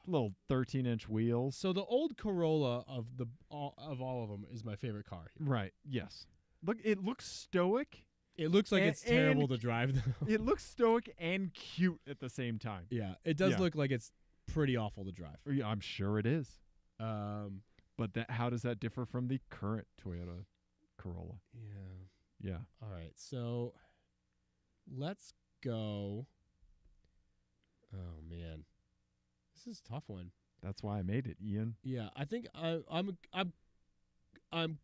Little 13-inch wheels. So the old Corolla of all of them is my favorite car here. Right, yes. Look, it looks stoic. It looks like it's terrible to drive, though. It looks stoic and cute at the same time. Yeah, it does look like it's pretty awful to drive. Yeah, I'm sure it is. But how does that differ from the current Toyota Corolla? Yeah. All right, so let's go. Oh man, this is a tough one. That's why I made it, Ian. Yeah, I think I'm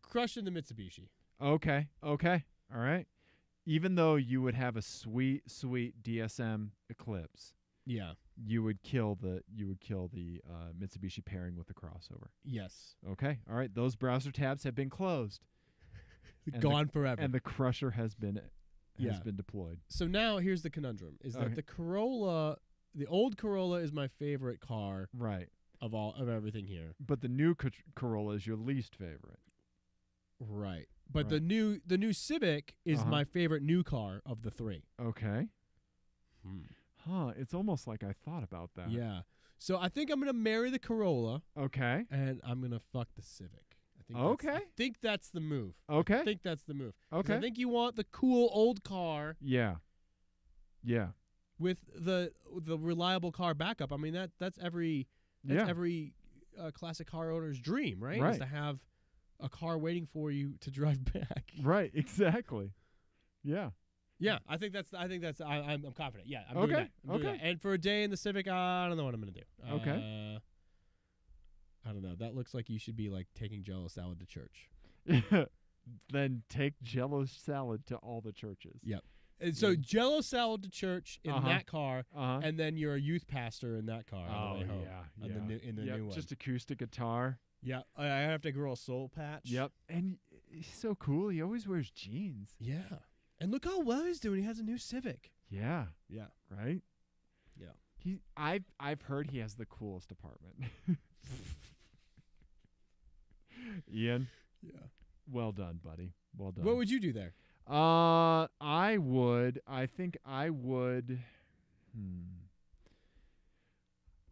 crushing the Mitsubishi. Okay. All right. Even though you would have a sweet DSM Eclipse, you would kill the Mitsubishi pairing with the crossover. Yes. Okay. All right. Those browser tabs have been closed. Gone forever. And the Crusher has been deployed. So now here's the conundrum: is that the Corolla, the old Corolla, is my favorite car, right? Of everything here. But the new Corolla is your least favorite. Right. But the new Civic is my favorite new car of the 3. Okay. It's almost like I thought about that. Yeah. So I think I'm going to marry the Corolla. Okay. And I'm going to fuck the Civic. I think that's the move. Okay. I think that's the move. Okay. I think you want the cool old car. Yeah. With the reliable car backup. I mean that's every classic car owner's dream, right? Is to have a car waiting for you to drive back. Right, exactly. Yeah. Yeah, I'm confident. Yeah, I'm doing that. I'm doing that. And for a day in the Civic, I don't know what I'm going to do. Okay. I don't know. That looks like you should be like taking Jell-O salad to church. Then take Jell-O salad to all the churches. Yep. And so Jell-O salad to church in that car, and then you're a youth pastor in that car on the way home. In the new one. Just acoustic guitar. Yeah, I have to grow a soul patch. Yep, and he's so cool. He always wears jeans. Yeah, and look how well he's doing. He has a new Civic. Yeah. Right. Yeah. I've heard he has the coolest apartment. Ian. Yeah. Well done, buddy. Well done. What would you do there? I would. I think I would.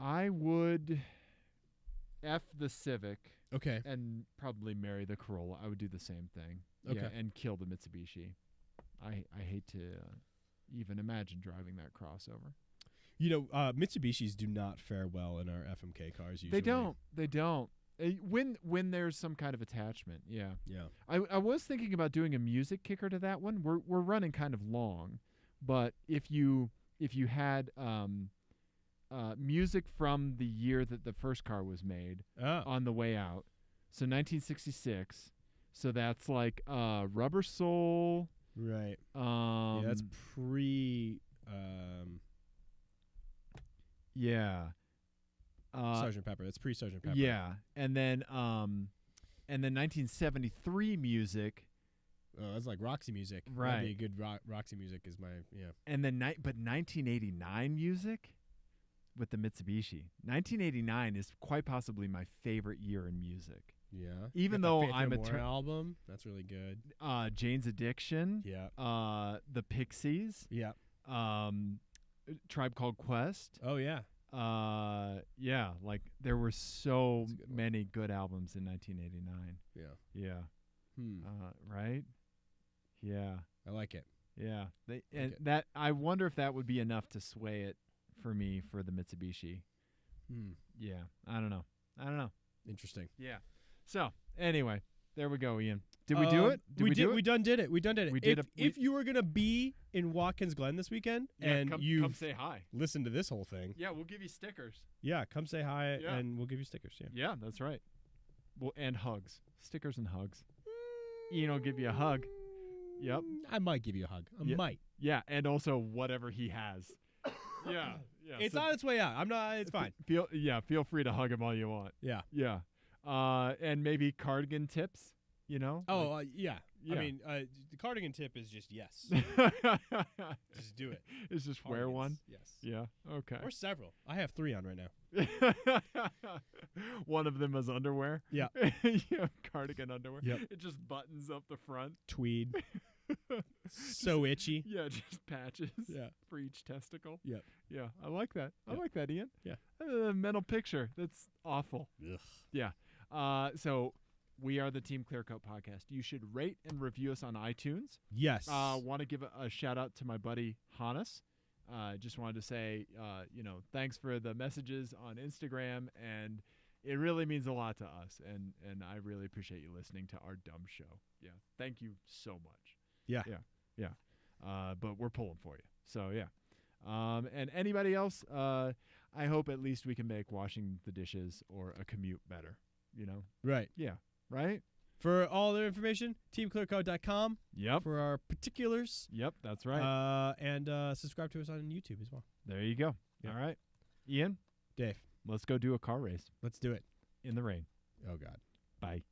I would F the Civic. Okay. And probably marry the Corolla. I would do the same thing. Okay. Yeah, and kill the Mitsubishi. I hate to even imagine driving that crossover. You know, Mitsubishis do not fare well in our FMK cars usually. They don't. When there's some kind of attachment, yeah. Yeah. I was thinking about doing a music kicker to that one. We're running kind of long, but if you had music from the year that the first car was made on the way out, so 1966, so that's like Rubber Soul, right? Yeah, that's pre. Yeah. Sgt. Pepper. That's pre-Sgt. Pepper. Yeah, and then 1973 music. Oh, that's like Roxy music. Right. That'd be a good Roxy music is my And then 1989 music with the Mitsubishi. 1989 is quite possibly my favorite year in music. Yeah. Even though I'm a album, that's really good. Jane's Addiction. Yeah. The Pixies. Yeah. Tribe Called Quest. Oh yeah. Yeah, like there were so many good albums in 1989. Yeah. Right? Yeah. I like it. Yeah. That I wonder if that would be enough to sway it for me for the Mitsubishi. Yeah. I don't know. Interesting. Yeah. So, anyway, there we go, Ian. Did we do it? We done did it. We did it. If you were going to be in Watkins Glen this weekend and come say hi. Listen to this whole thing. Yeah, we'll give you stickers. Yeah, come say hi and we'll give you stickers. Yeah. Yeah, that's right. And hugs. Stickers and hugs. Ian will give you a hug. Yep. I might give you a hug. I Yeah. might. Yeah, and also whatever he has. Yeah. It's so on its way out. I'm not. It's fine. Feel free to hug him all you want. Yeah. Yeah. And maybe cardigan tips, you know? Oh, yeah. Yeah. I mean, the cardigan tip is just yes. Just do it. It's just wear Cardigans, one. Yes. Yeah. Okay. Or several. I have 3 on right now. One of them is underwear. Yeah. Yeah, cardigan underwear. Yep. It just buttons up the front. Tweed. So itchy. Yeah, just patches. Yeah. For each testicle. Yep. Yeah, I like that. I Yep. like that, Ian. Yeah. Mental picture. That's awful. Ugh. Yeah. So we are the Team Clearcoat Podcast. You should rate and review us on iTunes. Yes. Want to give a shout out to my buddy Hannes. Just wanted to say, thanks for the messages on Instagram, and it really means a lot to us, and I really appreciate you listening to our dumb show. Yeah, thank you so much. Yeah. But we're pulling for you. So yeah. And anybody else? I hope at least we can make washing the dishes or a commute better. You know? Right. Yeah. Right. For all their information, TeamClearCoat.com. Yep. For our particulars. Yep. That's right. And subscribe to us on YouTube as well. There you go. Yep. All right. Ian, Dave, let's go do a car race let's do it. in the rain. Oh, God. Bye.